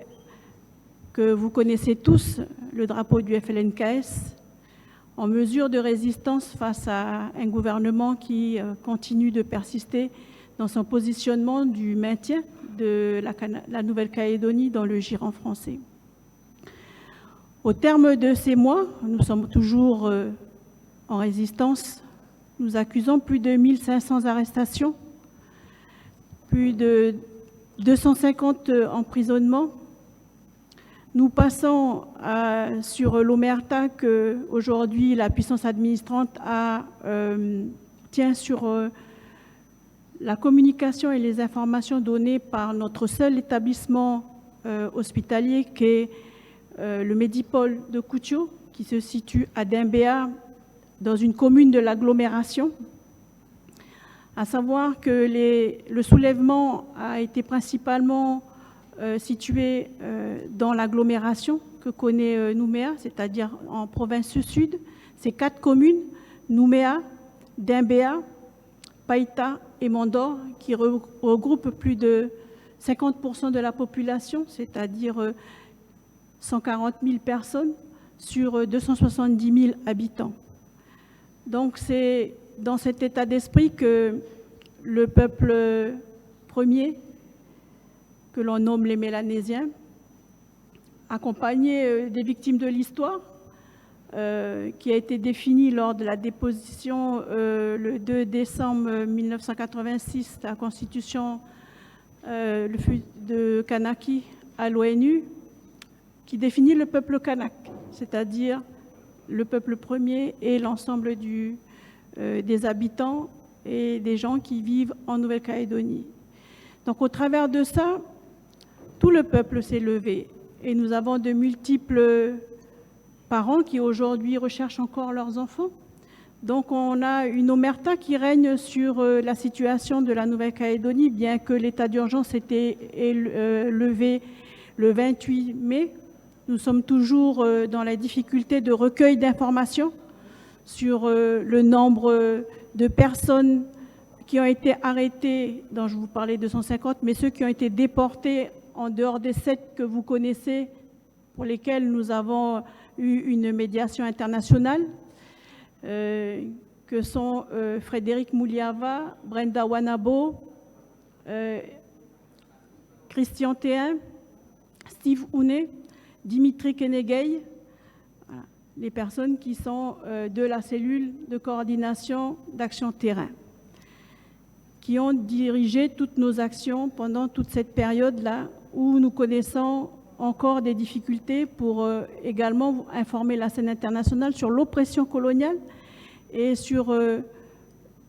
que vous connaissez tous, le drapeau du FLNKS, en mesure de résistance face à un gouvernement qui continue de persister dans son positionnement du maintien de la Nouvelle-Calédonie dans le giron français. Au terme de ces mois, nous sommes toujours en résistance. Nous accusons plus de 1500 arrestations, plus de 250 emprisonnements. Nous passons sur l'omerta qu'aujourd'hui la puissance administrante tient sur la communication et les informations données par notre seul établissement hospitalier qui est le Médipôle de Koutio, qui se situe à Dimbéa, dans une commune de l'agglomération. À savoir que le soulèvement a été principalement situé dans l'agglomération que connaît Nouméa, c'est-à-dire en province sud. C'est 4 communes, Nouméa, Dimbéa, Païta et Mandor, qui regroupent plus de 50% de la population, c'est-à-dire 140 000 personnes sur 270 000 habitants. Donc c'est dans cet état d'esprit que le peuple premier, que l'on nomme les Mélanésiens, accompagné des victimes de l'histoire, qui a été défini lors de la déposition le 2 décembre 1986 de la Constitution de Kanaki à l'ONU, qui définit le peuple kanak, c'est-à-dire le peuple premier et l'ensemble des habitants et des gens qui vivent en Nouvelle-Calédonie. Donc au travers de ça, tout le peuple s'est levé et nous avons de multiples parents qui aujourd'hui recherchent encore leurs enfants. Donc on a une omerta qui règne sur la situation de la Nouvelle-Calédonie, bien que l'état d'urgence était levé le 28 mai. Nous sommes toujours dans la difficulté de recueil d'informations sur le nombre de personnes qui ont été arrêtées, dont je vous parlais 250, mais ceux qui ont été déportés en dehors des 7 que vous connaissez, pour lesquels nous avons eu une médiation internationale, que sont Frédéric Mouliava, Brenda Wanabo, Christian Théin, Steve Ouné, Dimitri Kenegay, voilà, les personnes qui sont de la cellule de coordination d'action terrain, qui ont dirigé toutes nos actions pendant toute cette période-là où nous connaissons encore des difficultés pour également informer la scène internationale sur l'oppression coloniale et sur,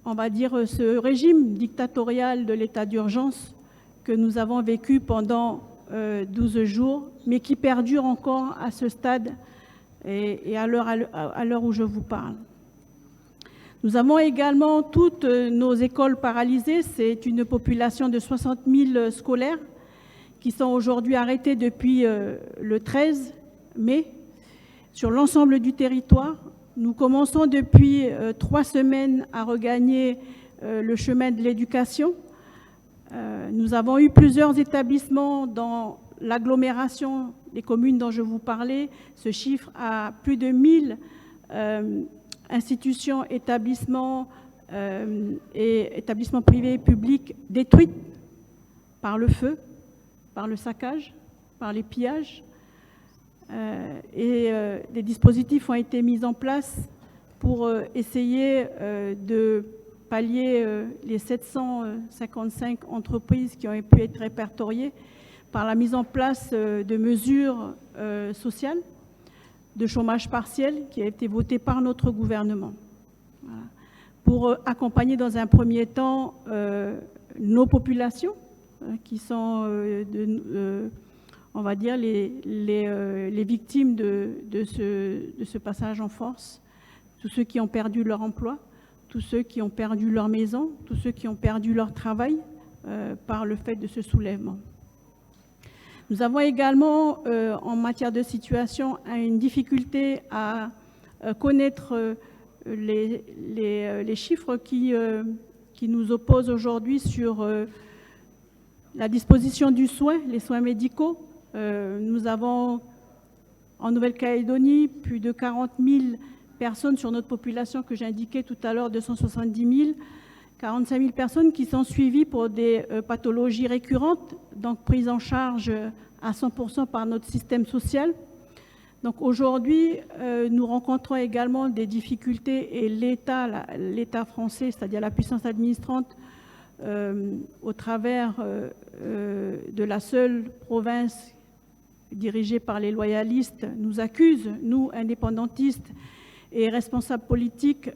on va dire, ce régime dictatorial de l'état d'urgence que nous avons vécu pendant 12 jours, mais qui perdure encore à ce stade et à l'heure où je vous parle. Nous avons également toutes nos écoles paralysées. C'est une population de 60 000 scolaires qui sont aujourd'hui arrêtés depuis le 13 mai sur l'ensemble du territoire. Nous commençons depuis 3 semaines à regagner le chemin de l'éducation. Nous avons eu plusieurs établissements dans l'agglomération des communes dont je vous parlais. Ce chiffre à plus de 1000 institutions, établissements et établissements privés et publics détruits par le feu, par le saccage, par les pillages. Des dispositifs ont été mis en place pour essayer de pallier les 755 entreprises qui ont pu être répertoriées par la mise en place de mesures sociales, de chômage partiel qui a été voté par notre gouvernement. Voilà. Pour accompagner dans un premier temps nos populations qui sont, on va dire, les victimes de ce passage en force, tous ceux qui ont perdu leur emploi, tous ceux qui ont perdu leur maison, tous ceux qui ont perdu leur travail par le fait de ce soulèvement. Nous avons également, en matière de situation, une difficulté à connaître les chiffres qui nous opposent aujourd'hui sur la disposition du soin, les soins médicaux. Nous avons en Nouvelle-Calédonie plus de 40 000 personnes sur notre population que j'indiquais tout à l'heure, 270 000, 45 000 personnes qui sont suivies pour des pathologies récurrentes, donc prises en charge à 100% par notre système social. Donc aujourd'hui, nous rencontrons également des difficultés et l'État français, c'est-à-dire la puissance administrante, au travers de la seule province dirigée par les loyalistes, nous accuse, nous, indépendantistes et responsables politiques,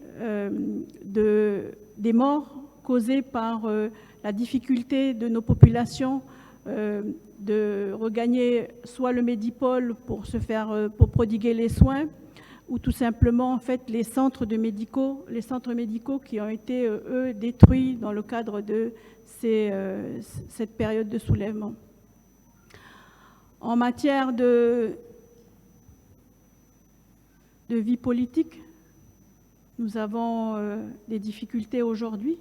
des morts causées par la difficulté de nos populations de regagner soit le Médipôle pour prodiguer les soins, ou tout simplement en fait les centres médicaux qui ont été eux détruits dans le cadre de cette période de soulèvement. En matière de vie politique, nous avons des difficultés aujourd'hui.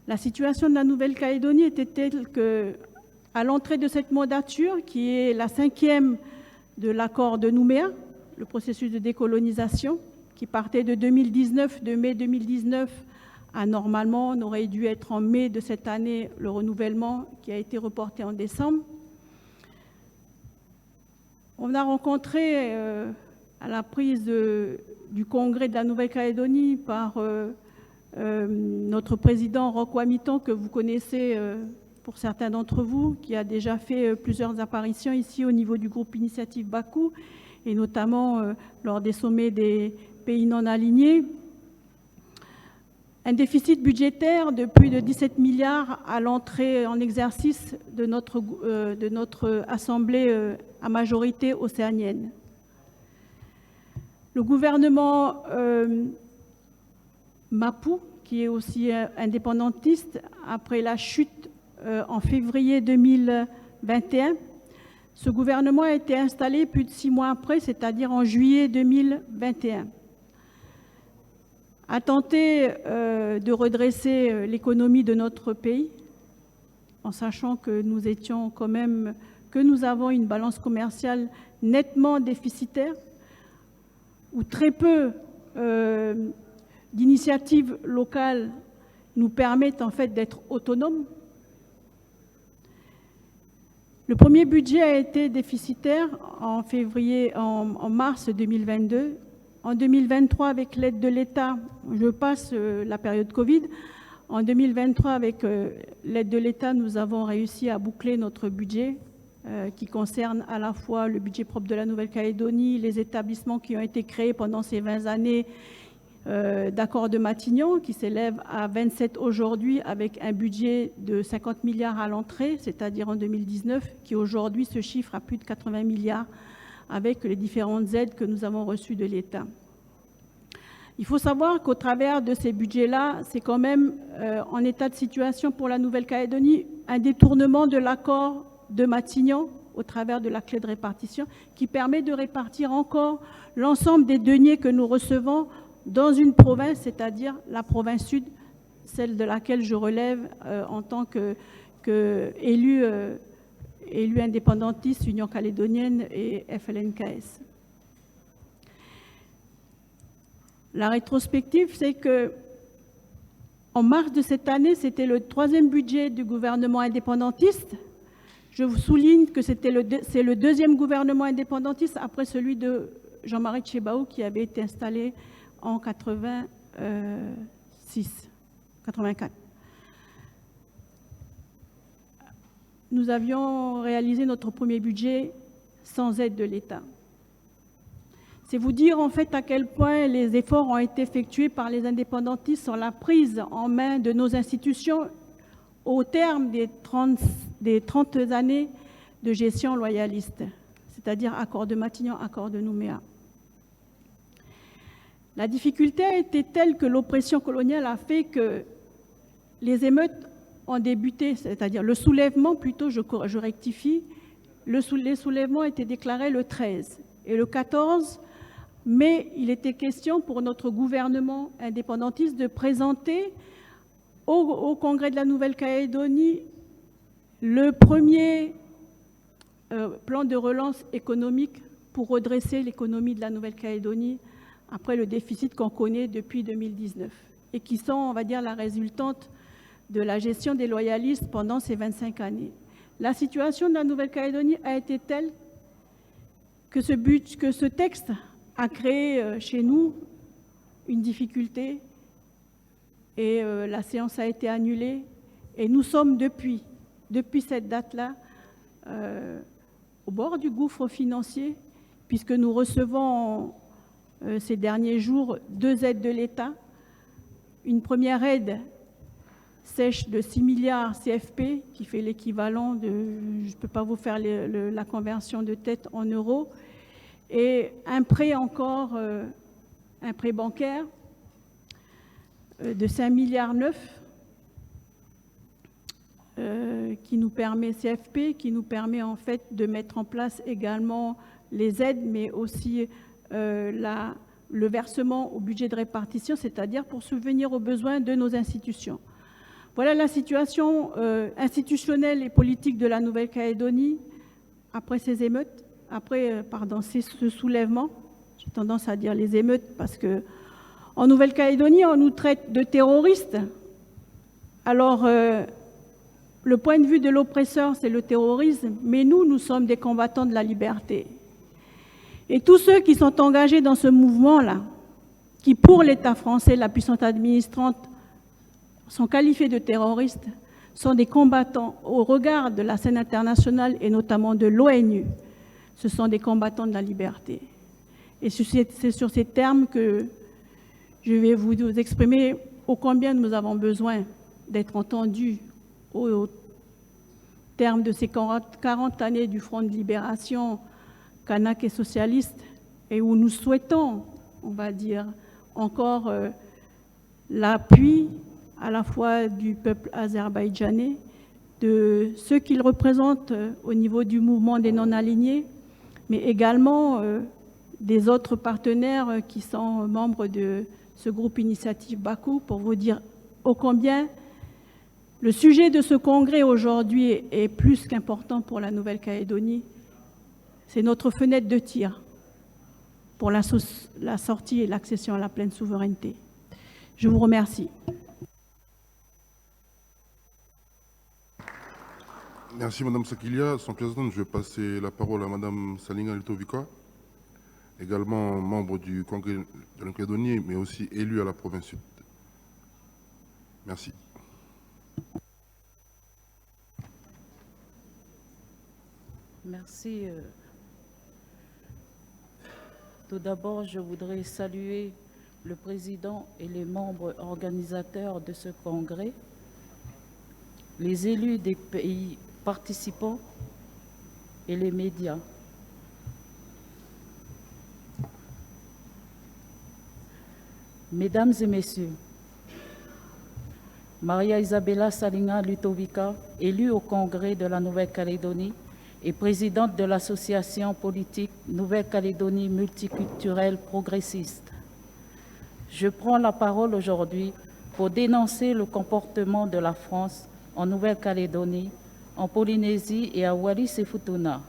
La situation de la Nouvelle-Calédonie était telle que, à l'entrée de cette mandature, qui est la 5e de l'accord de Nouméa, le processus de décolonisation, qui partait de 2019, de mai 2019 à normalement, on aurait dû être en mai de cette année, le renouvellement qui a été reporté en décembre. On a rencontré à la prise du congrès de la Nouvelle-Calédonie par notre président Roch Wamiton, que vous connaissez pour certains d'entre vous, qui a déjà fait plusieurs apparitions ici au niveau du groupe Initiative Bakou, et notamment lors des sommets des pays non alignés. Un déficit budgétaire de plus de 17 milliards à l'entrée en exercice de notre Assemblée à majorité océanienne. Le gouvernement Mapou, qui est aussi indépendantiste, après la chute en février 2021, ce gouvernement a été installé plus de 6 mois après, c'est-à-dire en juillet 2021. A tenté de redresser l'économie de notre pays, en sachant que nous avons une balance commerciale nettement déficitaire, où très peu d'initiatives locales nous permettent en fait d'être autonomes. Le premier budget a été déficitaire en mars 2022. En 2023, avec l'aide de l'État, je passe la période Covid, en 2023, avec l'aide de l'État, nous avons réussi à boucler notre budget qui concerne à la fois le budget propre de la Nouvelle-Calédonie, les établissements qui ont été créés pendant ces 20 années d'accord de Matignon, qui s'élève à 27 aujourd'hui avec un budget de 50 milliards à l'entrée, c'est-à-dire en 2019, qui aujourd'hui se chiffre à plus de 80 milliards avec les différentes aides que nous avons reçues de l'État. Il faut savoir qu'au travers de ces budgets-là, c'est quand même en état de situation pour la Nouvelle-Calédonie un détournement de l'accord de Matignon au travers de la clé de répartition qui permet de répartir encore l'ensemble des deniers que nous recevons dans une province, c'est-à-dire la province sud, celle de laquelle je relève en tant qu'élu indépendantiste, Union calédonienne et FLNKS. La rétrospective, c'est que en mars de cette année, c'était le 3e budget du gouvernement indépendantiste. Je vous souligne que c'est le 2e gouvernement indépendantiste après celui de Jean-Marie Tchibao qui avait été installé en 84. Nous avions réalisé notre premier budget sans aide de l'État. C'est vous dire en fait à quel point les efforts ont été effectués par les indépendantistes sur la prise en main de nos institutions au terme des 30 années de gestion loyaliste, c'est-à-dire accord de Matignon, accord de Nouméa. La difficulté a été telle que l'oppression coloniale a fait que les émeutes ont débuté, c'est-à-dire le soulèvement, plutôt, je rectifie, les soulèvements étaient déclarés le 13 et le 14 mai, il était question pour notre gouvernement indépendantiste de présenter au Congrès de la Nouvelle-Calédonie le premier plan de relance économique pour redresser l'économie de la Nouvelle-Calédonie après le déficit qu'on connaît depuis 2019 et qui sont, on va dire, la résultante de la gestion des loyalistes pendant ces 25 années. La situation de la Nouvelle-Calédonie a été telle que ce texte a créé chez nous une difficulté et la séance a été annulée. Et nous sommes depuis cette date-là au bord du gouffre financier puisque nous recevons ces derniers jours 2 aides de l'État. Une première aide sèche de 6 milliards CFP qui fait l'équivalent de, je ne peux pas vous faire la conversion de tête en euros, et un prêt encore, un prêt bancaire de 5 milliards 9 qui nous permet, CFP, qui nous permet en fait de mettre en place également les aides, mais aussi le versement au budget de répartition, c'est-à-dire pour subvenir aux besoins de nos institutions. Voilà la situation institutionnelle et politique de la Nouvelle-Calédonie après ces émeutes, après ce soulèvement. J'ai tendance à dire les émeutes parce que en Nouvelle-Calédonie, on nous traite de terroristes. Alors, le point de vue de l'oppresseur, c'est le terrorisme, mais nous sommes des combattants de la liberté. Et tous ceux qui sont engagés dans ce mouvement-là, qui pour l'État français, la puissance administrante, sont qualifiés de terroristes, sont des combattants au regard de la scène internationale et notamment de l'ONU. Ce sont des combattants de la liberté. Et c'est sur ces termes que je vais vous exprimer ô combien nous avons besoin d'être entendus au terme de ces 40 années du Front de libération kanak et socialiste, et où nous souhaitons, on va dire, encore l'appui à la fois du peuple azerbaïdjanais, de ceux qu'il représente au niveau du mouvement des non-alignés, mais également des autres partenaires qui sont membres de ce groupe Initiative Bakou, pour vous dire ô combien le sujet de ce congrès aujourd'hui est plus qu'important pour la Nouvelle-Calédonie. C'est notre fenêtre de tir pour la sortie et l'accession à la pleine souveraineté. Je vous remercie. Merci Madame Sakilia. Sans présidente, je vais passer la parole à Madame Salinga Litovika, également membre du Congrès de la Nouvelle-Calédonie, mais aussi élue à la province sud. Merci. Merci. Tout d'abord, je voudrais saluer le président et les membres organisateurs de ce congrès, les élus des pays participants et les médias. Mesdames et messieurs, Maria Isabella Salinga Lutovica, élue au Congrès de la Nouvelle-Calédonie et présidente de l'association politique Nouvelle-Calédonie multiculturelle progressiste. Je prends la parole aujourd'hui pour dénoncer le comportement de la France en Nouvelle-Calédonie, en Polynésie et à Wallis-et-Futuna.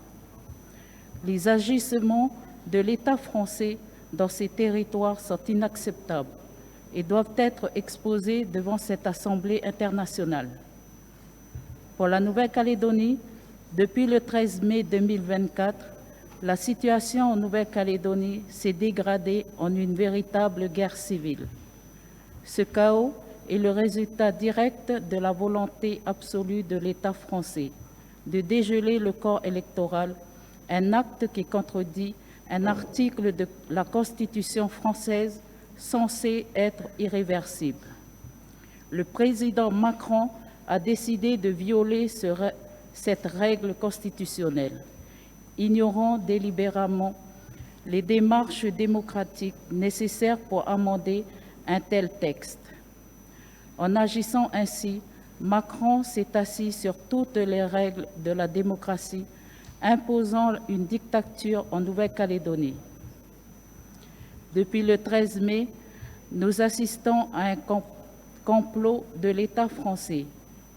Les agissements de l'État français dans ces territoires sont inacceptables et doivent être exposés devant cette Assemblée internationale. Pour la Nouvelle-Calédonie, depuis le 13 mai 2024, la situation en Nouvelle-Calédonie s'est dégradée en une véritable guerre civile. Ce chaos est le résultat direct de la volonté absolue de l'État français de dégeler le corps électoral, un acte qui contredit un article de la Constitution française censé être irréversible. Le président Macron a décidé de violer cette règle constitutionnelle, ignorant délibérément les démarches démocratiques nécessaires pour amender un tel texte. En agissant ainsi, Macron s'est assis sur toutes les règles de la démocratie, imposant une dictature en Nouvelle-Calédonie. Depuis le 13 mai, nous assistons à un complot de l'État français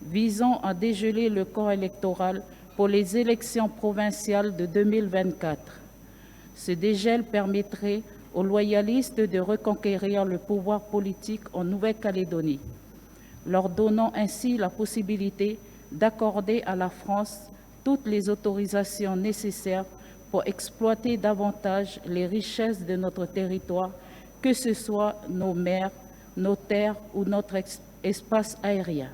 visant à dégeler le corps électoral pour les élections provinciales de 2024. Ce dégel permettrait aux loyalistes de reconquérir le pouvoir politique en Nouvelle-Calédonie, leur donnant ainsi la possibilité d'accorder à la France toutes les autorisations nécessaires pour exploiter davantage les richesses de notre territoire, que ce soit nos mers, nos terres ou notre espace aérien.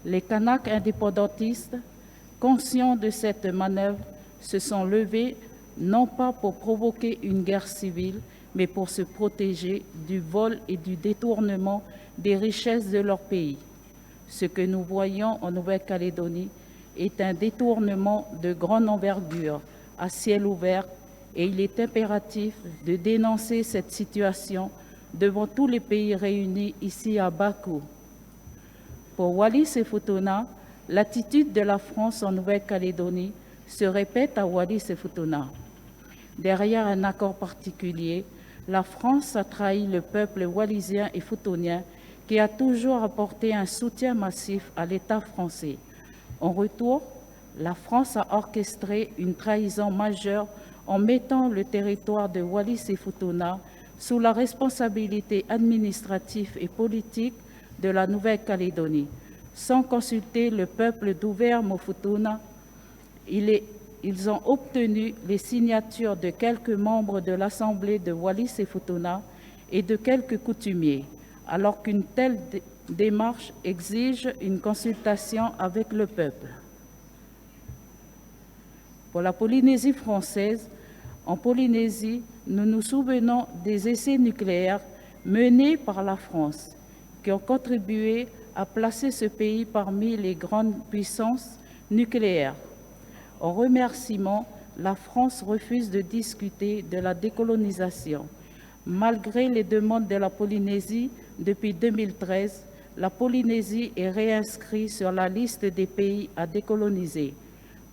Les Kanaks indépendantistes, conscients de cette manœuvre, se sont levés non pas pour provoquer une guerre civile, mais pour se protéger du vol et du détournement des richesses de leur pays. Ce que nous voyons en Nouvelle-Calédonie est un détournement de grande envergure à ciel ouvert et il est impératif de dénoncer cette situation devant tous les pays réunis ici à Bakou. Pour Wallis-et-Futuna, l'attitude de la France en Nouvelle-Calédonie se répète à Wallis-et-Futuna. Derrière un accord particulier, la France a trahi le peuple wallisien et futunien qui a toujours apporté un soutien massif à l'État français. En retour, la France a orchestré une trahison majeure en mettant le territoire de Wallis-et-Futuna sous la responsabilité administrative et politique de la Nouvelle-Calédonie. Sans consulter le peuple d'Ouvert-Mofutuna, ils ont obtenu les signatures de quelques membres de l'Assemblée de Wallis-et-Futuna et de quelques coutumiers, alors qu'une telle démarche exige une consultation avec le peuple. Pour la Polynésie française, en Polynésie, nous nous souvenons des essais nucléaires menés par la France, qui ont contribué à placer ce pays parmi les grandes puissances nucléaires. En remerciement, la France refuse de discuter de la décolonisation. Malgré les demandes de la Polynésie, depuis 2013, la Polynésie est réinscrite sur la liste des pays à décoloniser.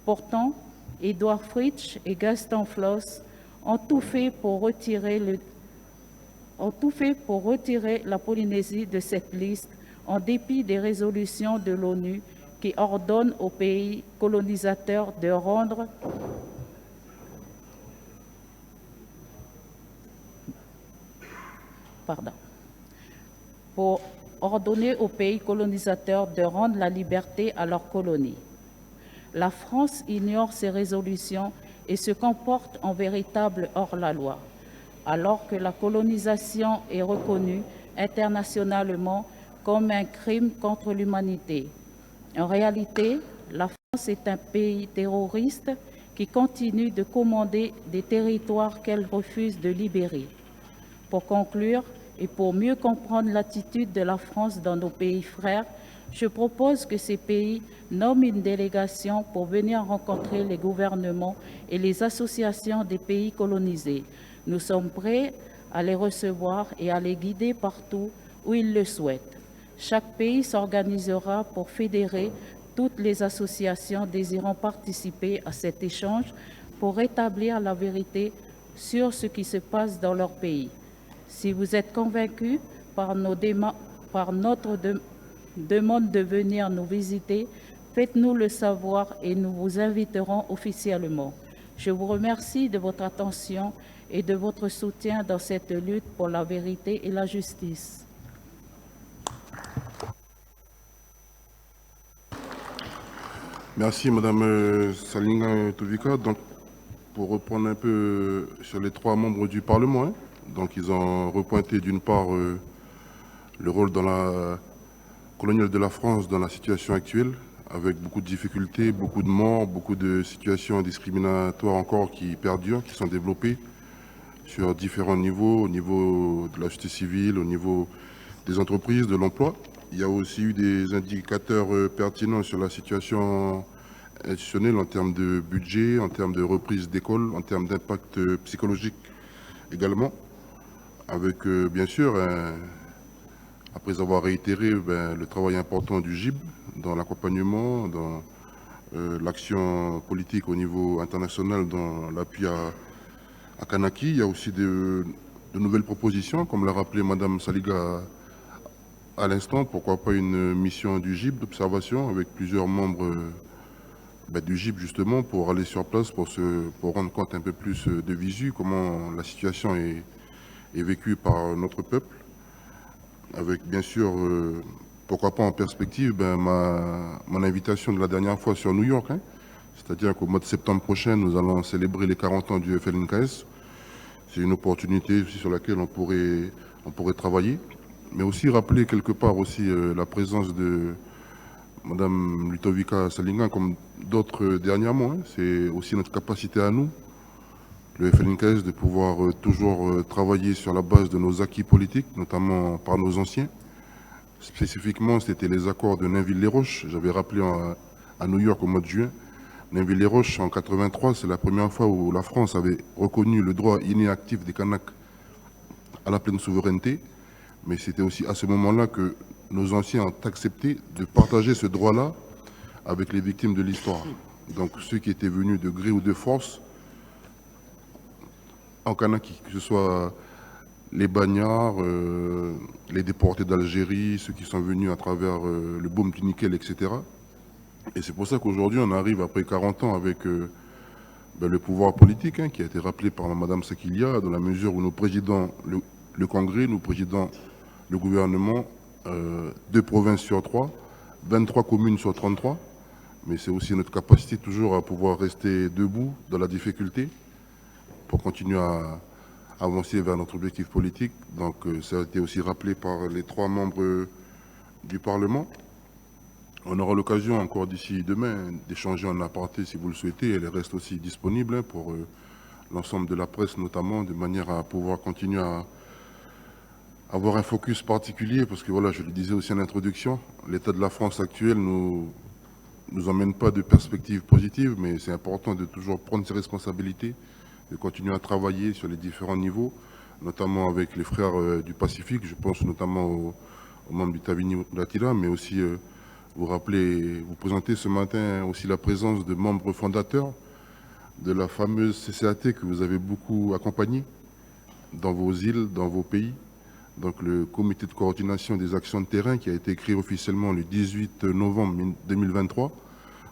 Pourtant, Édouard Fritsch et Gaston Floss ont tout fait pour retirer la Polynésie de cette liste en dépit des résolutions de l'ONU qui ordonnent aux pays colonisateurs de rendre pour ordonner aux pays colonisateurs de rendre la liberté à leurs colonies. La France ignore ces résolutions et se comporte en véritable hors-la-loi, alors que la colonisation est reconnue internationalement comme un crime contre l'humanité. En réalité, la est un pays terroriste qui continue de commander des territoires qu'elle refuse de libérer. Pour conclure, et pour mieux comprendre l'attitude de la France dans nos pays frères, je propose que ces pays nomment une délégation pour venir rencontrer les gouvernements et les associations des pays colonisés. Nous sommes prêts à les recevoir et à les guider partout où ils le souhaitent. Chaque pays s'organisera pour fédérer toutes les associations désirant participer à cet échange pour établir la vérité sur ce qui se passe dans leur pays. Si vous êtes convaincus par notre demande de venir nous visiter, faites-nous le savoir et nous vous inviterons officiellement. Je vous remercie de votre attention et de votre soutien dans cette lutte pour la vérité et la justice. Merci Madame Salinga Tovika. Donc, pour reprendre un peu sur les trois membres du Parlement, donc ils ont repointé d'une part le rôle dans la coloniale de la France dans la situation actuelle, avec beaucoup de difficultés, beaucoup de morts, beaucoup de situations discriminatoires encore qui perdurent, qui sont développées sur différents niveaux, au niveau de la justice civile, au niveau des entreprises, de l'emploi. Il y a aussi eu des indicateurs pertinents sur la situation institutionnelle en termes de budget, en termes de reprise d'école, en termes d'impact psychologique également, avec bien sûr, après avoir réitéré le travail important du GIB dans l'accompagnement, dans l'action politique au niveau international, dans l'appui à Kanaki, il y a aussi de nouvelles propositions, comme l'a rappelé Madame Saliga à l'instant, pourquoi pas une mission du GIB d'observation avec plusieurs membres du GIB justement pour aller sur place, pour rendre compte un peu plus de visu, comment la situation est vécue par notre peuple, avec bien sûr, pourquoi pas en perspective, mon invitation de la dernière fois sur New York, c'est-à-dire qu'au mois de septembre prochain, nous allons célébrer les 40 ans du FLNKS. C'est une opportunité aussi sur laquelle on pourrait travailler, mais aussi rappeler quelque part aussi la présence de Madame Ludovica Salinga, comme d'autres dernièrement. C'est aussi notre capacité à nous, le FLNKS, de pouvoir toujours travailler sur la base de nos acquis politiques, notamment par nos anciens. Spécifiquement, c'était les accords de Nainville-les-Roches. J'avais rappelé à New York au mois de juin. Nainville-les-Roches, en 1983, c'est la première fois où la France avait reconnu le droit inné actif des Kanaks à la pleine souveraineté. Mais c'était aussi à ce moment-là que nos anciens ont accepté de partager ce droit-là avec les victimes de l'histoire. Donc ceux qui étaient venus de gré ou de force en Kanaki, que ce soit les bagnards, les déportés d'Algérie, ceux qui sont venus à travers le boom du nickel, etc. Et c'est pour ça qu'aujourd'hui, on arrive après 40 ans avec le pouvoir politique qui a été rappelé par Mme Sakilia, dans la mesure où nous présidons le Congrès, nous présidons le gouvernement, 2 provinces sur 3, 23 communes sur 33. Mais c'est aussi notre capacité toujours à pouvoir rester debout dans la difficulté pour continuer à avancer vers notre objectif politique. Donc ça a été aussi rappelé par les 3 membres du Parlement. On aura l'occasion encore d'ici demain d'échanger en aparté si vous le souhaitez. Elle reste aussi disponible pour l'ensemble de la presse notamment, de manière à pouvoir continuer à avoir un focus particulier, parce que voilà, je le disais aussi en introduction, l'état de la France actuel nous emmène pas de perspectives positives, mais c'est important de toujours prendre ses responsabilités, de continuer à travailler sur les différents niveaux, notamment avec les frères du Pacifique. Je pense notamment aux membres du Tavini Latila, mais aussi vous présentez ce matin aussi la présence de membres fondateurs de la fameuse CCAT que vous avez beaucoup accompagnée dans vos îles, dans vos pays. Donc le comité de coordination des actions de terrain qui a été créé officiellement le 18 novembre 2023,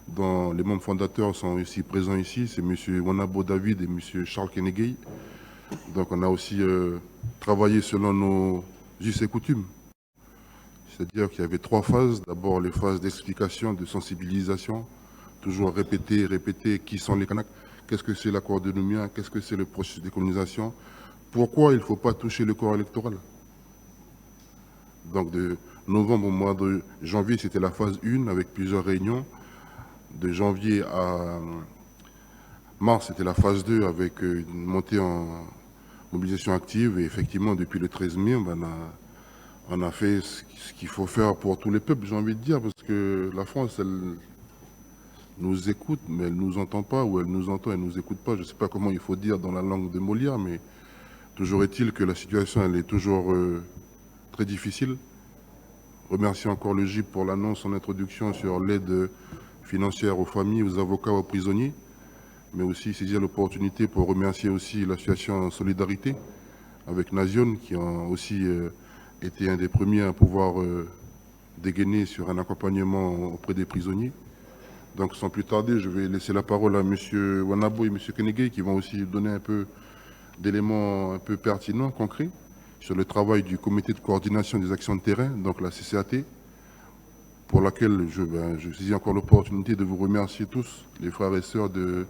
dont les membres fondateurs sont aussi présents ici, c'est M. Wanabo David et M. Charles Kenegay. Donc on a aussi travaillé selon nos us et coutumes. C'est-à-dire qu'il y avait 3 phases. D'abord les phases d'explication, de sensibilisation, toujours répéter qui sont les Kanaks, qu'est-ce que c'est l'accord de Nouméa, qu'est-ce que c'est le processus de décolonisation, pourquoi il ne faut pas toucher le corps électoral. Donc de novembre au mois de janvier, c'était la phase 1 avec plusieurs réunions De janvier à mars, c'était la phase 2 avec une montée en mobilisation active. Et effectivement, depuis le 13 mai, on a fait ce qu'il faut faire pour tous les peuples, j'ai envie de dire, parce que la France, elle nous écoute, mais elle ne nous entend pas, ou elle nous entend, elle ne nous écoute pas. Je ne sais pas comment il faut dire dans la langue de Molière, mais toujours est-il que la situation, elle est toujours très difficile. Remercie encore le GIP pour l'annonce en introduction sur l'aide financière aux familles, aux avocats, aux prisonniers, mais aussi saisir l'opportunité pour remercier aussi l'association Solidarité avec Nation, qui ont aussi été un des premiers à pouvoir dégainer sur un accompagnement auprès des prisonniers. Donc sans plus tarder, je vais laisser la parole à M. Wanabo et M. Kenegay qui vont aussi donner un peu d'éléments un peu pertinents, concrets, sur le travail du comité de coordination des actions de terrain, donc la CCAT, pour laquelle je saisis encore l'opportunité de vous remercier tous, les frères et sœurs de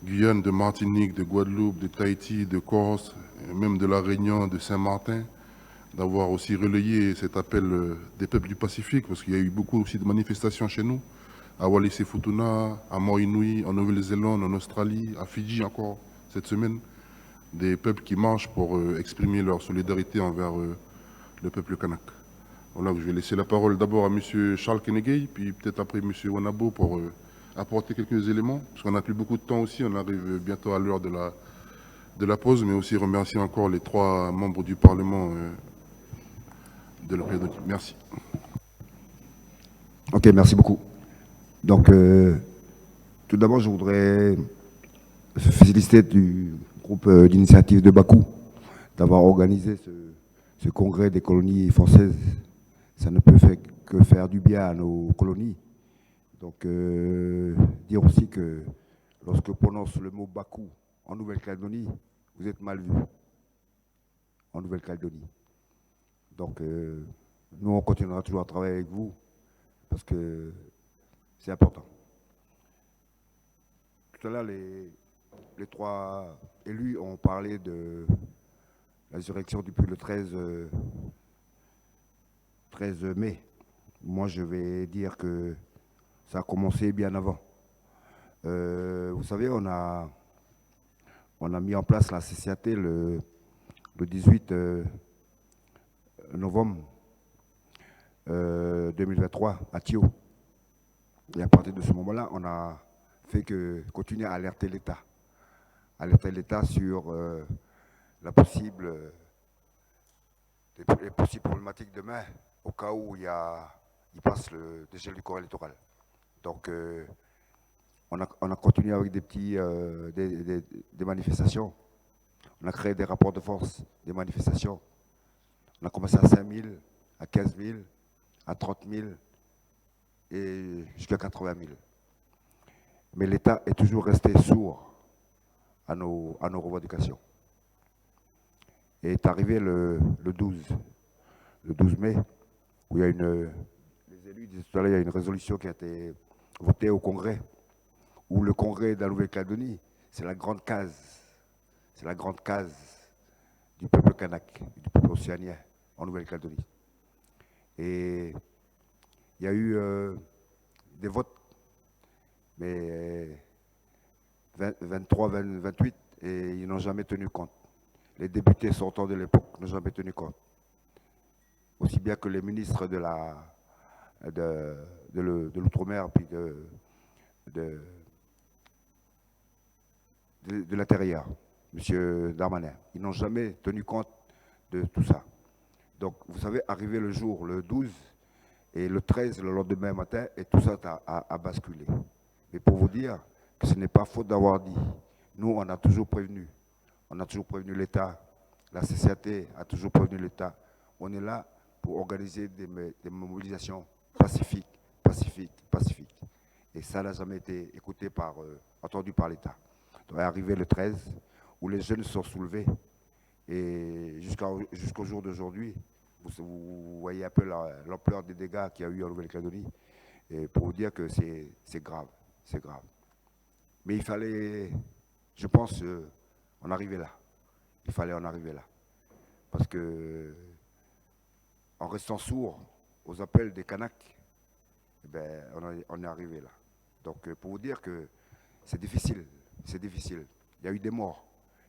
Guyane, de Martinique, de Guadeloupe, de Tahiti, de Corse, et même de La Réunion, de Saint-Martin, d'avoir aussi relayé cet appel des peuples du Pacifique, parce qu'il y a eu beaucoup aussi de manifestations chez nous, à Wallis et Futuna, à Moinui, en Nouvelle-Zélande, en Australie, à Fidji encore cette semaine, des peuples qui marchent pour exprimer leur solidarité envers le peuple kanak. Voilà, je vais laisser la parole d'abord à M. Charles Kenegay, puis peut-être après M. Wanabo pour apporter quelques éléments, parce qu'on n'a plus beaucoup de temps aussi, on arrive bientôt à l'heure de la pause, mais aussi remercier encore les 3 membres du Parlement de la période. Merci. Ok, merci beaucoup. Donc, tout d'abord, je voudrais féliciter du groupe d'initiative de Bakou d'avoir organisé ce congrès des colonies françaises. Ça ne peut que faire du bien à nos colonies. Donc, dire aussi que lorsque on prononce le mot Bakou en Nouvelle-Calédonie, vous êtes mal vu en Nouvelle-Calédonie. Donc, nous, on continuera toujours à travailler avec vous parce que c'est important. Tout à l'heure, les 3 élus ont parlé de l'insurrection depuis le 13 mai. Moi, je vais dire que ça a commencé bien avant. Vous savez, on a mis en place la CCAT le 18 novembre 2023 à Thio. Et à partir de ce moment-là, on a fait que continuer à alerter l'État. Alerter l'État sur les possibles problématiques demain, au cas où il passe le dégel du corps électoral. Donc, on a continué avec des manifestations. On a créé des rapports de force, des manifestations. On a commencé à 5 000, à 15 000, à 30 000 et jusqu'à 80 000. Mais l'État est toujours resté sourd à nos revendications. Et est arrivé le 12 mai, où il y a les élus disaient tout à l'heure, il y a une résolution qui a été votée au Congrès, où le Congrès de la Nouvelle-Calédonie, c'est la grande case. C'est la grande case du peuple kanak, du peuple océanien en Nouvelle-Calédonie. Et il y a eu des votes, mais 23, 28, et ils n'ont jamais tenu compte. Les députés sortants de l'époque n'ont jamais tenu compte. Aussi bien que les ministres de l'Outre-mer puis de l'Intérieur, M. Darmanin. Ils n'ont jamais tenu compte de tout ça. Donc, vous savez, arrivé le jour, le 12, et le 13, le lendemain matin, et tout ça a basculé. Mais pour vous dire que ce n'est pas faute d'avoir dit, nous, on a toujours prévenu. On a toujours prévenu l'État. La CCAT a toujours prévenu l'État. On est là pour organiser des mobilisations pacifiques. Et ça n'a jamais été écouté entendu par l'État. Donc, est arrivé le 13, où les jeunes se sont soulevés. Et jusqu'au jour d'aujourd'hui, vous voyez un peu l'ampleur des dégâts qu'il y a eu en Nouvelle-Calédonie. Et pour vous dire que c'est grave, c'est grave. Mais il fallait, je pense, en arriver là. Il fallait en arriver là. Parce que, en restant sourd aux appels des Kanaks, on est arrivé là. Donc pour vous dire que c'est difficile, c'est difficile. Il y a eu des morts,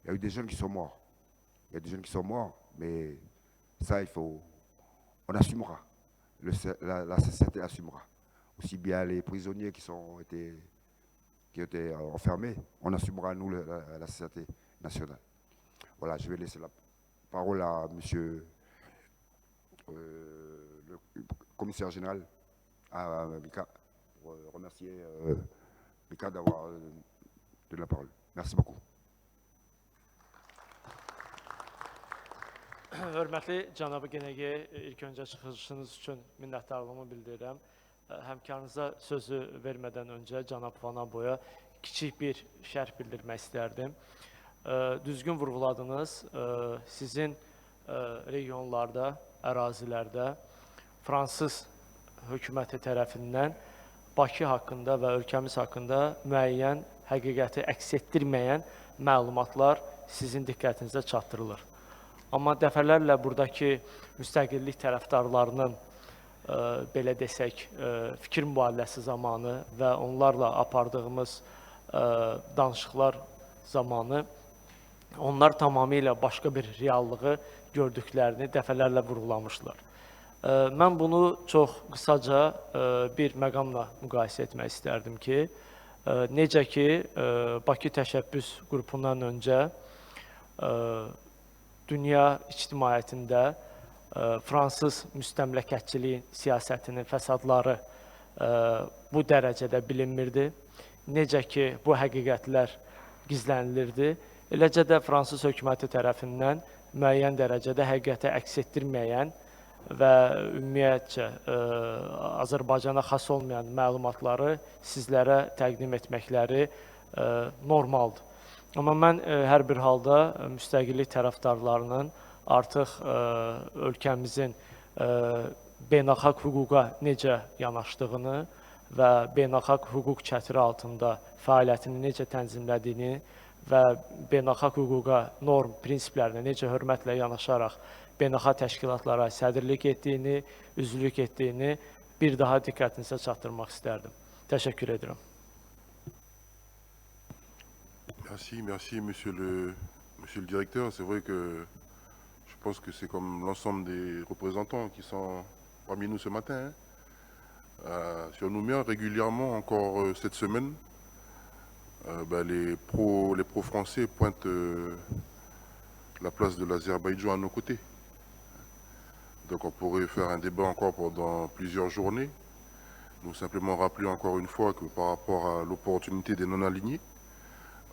il y a eu des jeunes qui sont morts. Il y a des jeunes qui sont morts, mais ça, on assumera. La société assumera. Aussi bien les prisonniers qui ont été enfermés, on assumera, nous, la société nationale. Voilà, je vais laisser la parole à monsieur le commissaire général, à Mika, pour remercier Mika d'avoir donné la parole. Merci beaucoup. Hörmətli cənab Genege, ilk öncə çıxışınız üçün minnətdarlığımı bildirirəm. Həmkarınıza sözü vermədən öncə cənab Vanaboya kiçik bir şərh bildirmək istərdim. Düzgün vurğuladınız, sizin regionlarda, ərazilərdə Fransız hökuməti tərəfindən Bakı haqqında və ölkəmiz haqqında müəyyən, həqiqəti əks etdirməyən məlumatlar sizin diqqətinizə çatdırılır. Amma dəfələrlə buradakı müstəqillik tərəfdarlarının, belə desək, fikir mübadiləsi zamanı və onlarla apardığımız danışıqlar zamanı onlar tamamilə başqa bir reallığı gördüklərini dəfələrlə vurğulamışlar. Mən bunu çox qısaca bir məqamla müqayisə etmək istərdim ki, necə ki, Bakı təşəbbüs qrupundan öncə dünya ictimaiyyətində Fransız müstəmləkəçiliyi siyasətinin fəsadları bu dərəcədə bilinmirdi. Necə ki, bu həqiqətlər gizlənilirdi, eləcə də Fransız hökuməti tərəfindən müəyyən dərəcədə həqiqəti əks etdirməyən və ümumiyyətcə Azərbaycana xas olmayan məlumatları sizlərə təqdim etməkləri normaldır. Amma mən hər bir halda müstəqillik tərəfdarlarının artıq ölkəmizin beynəlxalq hüquqa necə yanaşdığını və beynəlxalq hüquq çətiri altında fəaliyyətini necə tənzimlədiyini və beynəlxalq hüquqa, norm, prinsiplərinə necə hörmətlə yanaşaraq beynəlxalq təşkilatlara sədrlik etdiyini, üzvlük etdiyini bir daha diqqətinizə çatdırmaq istərdim. Təşəkkür edirəm. Merci, monsieur le directeur. C'est vrai que je pense que c'est comme l'ensemble des représentants qui sont parmi nous ce matin. Sur Nouméa, régulièrement, encore cette semaine, les pro-français pointent la place de l'Azerbaïdjan à nos côtés. Donc on pourrait faire un débat encore pendant plusieurs journées. Nous simplement rappeler encore une fois que par rapport à l'opportunité des non-alignés,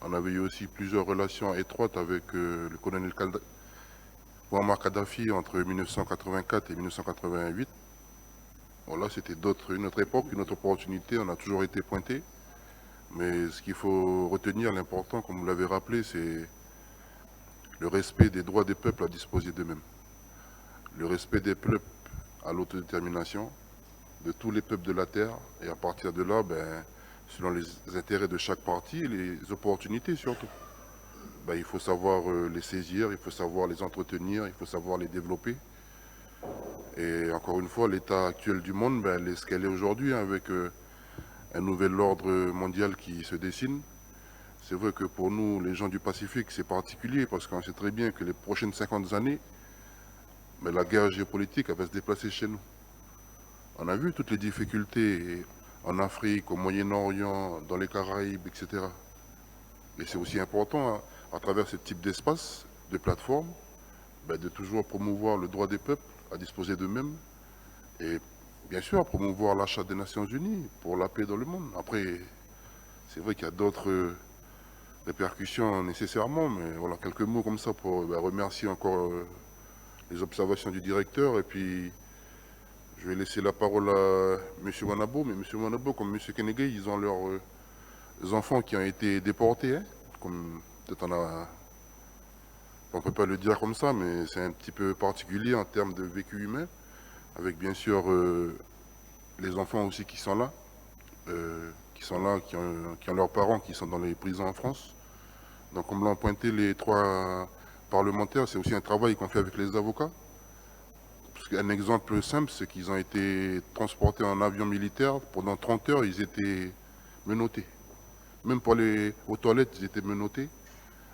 on avait eu aussi plusieurs relations étroites avec le colonel Muammar Kadhafi entre 1984 et 1988. Voilà, c'était une autre époque, une autre opportunité, on a toujours été pointé. Mais ce qu'il faut retenir, l'important, comme vous l'avez rappelé, c'est le respect des droits des peuples à disposer d'eux-mêmes. Le respect des peuples à l'autodétermination, de tous les peuples de la Terre. Et à partir de là, selon les intérêts de chaque parti et les opportunités surtout. Il faut savoir les saisir, il faut savoir les entretenir, il faut savoir les développer. Et encore une fois, l'état actuel du monde, elle est ce qu'elle est aujourd'hui, avec un nouvel ordre mondial qui se dessine. C'est vrai que pour nous, les gens du Pacifique, c'est particulier parce qu'on sait très bien que les prochaines 50 années, la guerre géopolitique va se déplacer chez nous. On a vu toutes les difficultés en Afrique, au Moyen-Orient, dans les Caraïbes, etc. Et c'est aussi important, à travers ce type d'espace, de plateforme, de toujours promouvoir le droit des peuples à disposer d'eux-mêmes et bien sûr à promouvoir l'achat des Nations Unies pour la paix dans le monde. Après, c'est vrai qu'il y a d'autres répercussions nécessairement, mais voilà, quelques mots comme ça pour remercier encore les observations du directeur et puis je vais laisser la parole à M. Wanabo, mais M. Wanabo, comme M. Kenege, ils ont leurs enfants qui ont été déportés, hein, comme peut-être on ne peut pas le dire comme ça, mais c'est un petit peu particulier en termes de vécu humain, avec bien sûr les enfants aussi qui sont là, qui ont leurs parents qui sont dans les prisons en France. Donc comme l'ont pointé les 3 parlementaires, c'est aussi un travail qu'on fait avec les avocats. Un exemple simple, c'est qu'ils ont été transportés en avion militaire. Pendant 30 heures, ils étaient menottés. Même pour aller aux toilettes, ils étaient menottés.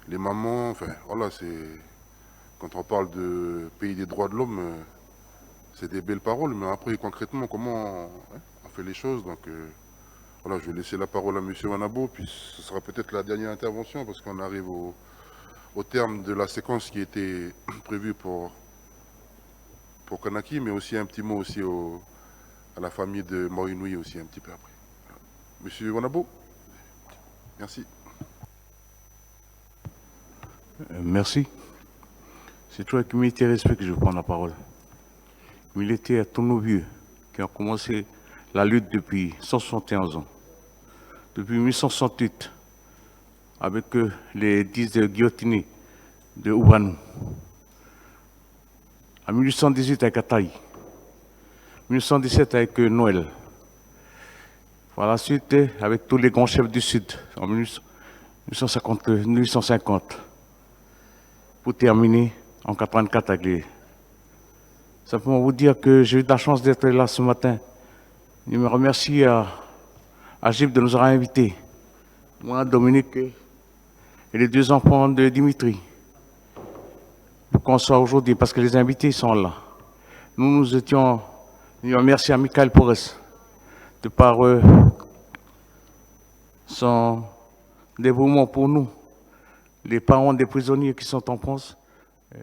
Les mamans, enfin, voilà, c'est... Quand on parle de pays des droits de l'homme, c'est des belles paroles, mais après, concrètement, comment on fait les choses? Donc, voilà, je vais laisser la parole à M. Wanabo, puis ce sera peut-être la dernière intervention, parce qu'on arrive au terme de la séquence qui était prévue pour Kanaki, mais aussi un petit mot aussi à la famille de Morinui aussi un petit peu après. Monsieur Wanabo, merci. Merci. C'est toi qui mérite respect que je prends la parole. Militaires à tous nos vieux qui ont commencé la lutte depuis 171 ans. Depuis 1968, avec les 10 guillotinés de Oubanou. En 1818 avec Ataï. 1917 avec Noël. Par la suite, avec tous les grands chefs du Sud, en 1850. Pour terminer en 84 avec les... Simplement vous dire que j'ai eu la chance d'être là ce matin. Je me remercie à Gilles de nous avoir invités. Moi, Dominique et les 2 enfants de Dimitri. Pour qu'on soit aujourd'hui, parce que les invités sont là. Nous étions... Merci à Michael Porres de par son dévouement pour nous, les parents des prisonniers qui sont en France.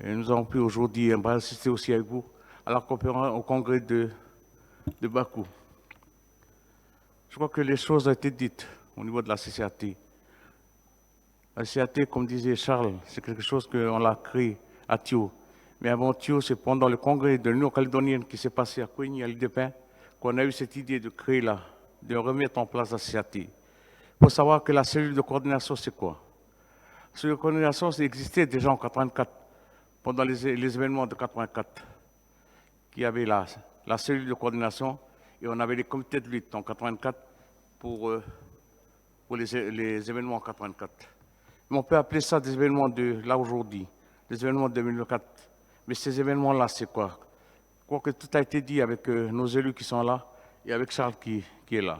Et nous avons pu aujourd'hui assister aussi avec vous à la conférence au congrès de Bakou. Je crois que les choses ont été dites au niveau de la CCAT. La CCAT, comme disait Charles, c'est quelque chose qu'on l'a créé à Thio. Mais avant Thio, c'est pendant le congrès de l'Union calédonienne qui s'est passé à Coigny, à l'île de Pin, qu'on a eu cette idée de créer là, de remettre en place la CCAT. Il faut savoir que la cellule de coordination, c'est quoi? La cellule de coordination, ça existait déjà en 1984, pendant les événements de 1984, qui avait la cellule de coordination, et on avait les comités de lutte en 1984 pour les événements en 1984. Mais on peut appeler ça des événements de là aujourd'hui, des événements de 2004. Mais ces événements-là, c'est quoi? Quoi que tout a été dit avec nos élus qui sont là et avec Charles qui est là.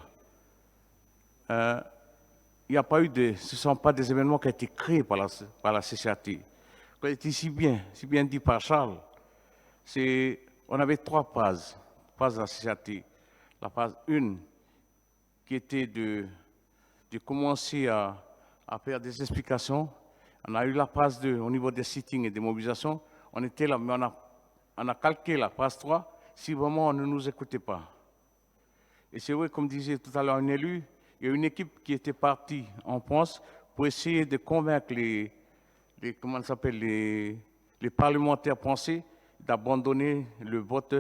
Il n'y a pas eu ce ne sont pas des événements qui ont été créés par la CCAT. Ça a été si bien dit par Charles. On avait 3 phases de la CCAT. La phase 1, qui était de commencer à faire des explications. On a eu la phase 2 au niveau des sittings et des mobilisations. On était là, mais on a calqué la phase 3 si vraiment on ne nous écoutait pas. Et c'est vrai, comme disait tout à l'heure un élu, il y a une équipe qui était partie en France pour essayer de convaincre les parlementaires français d'abandonner le vote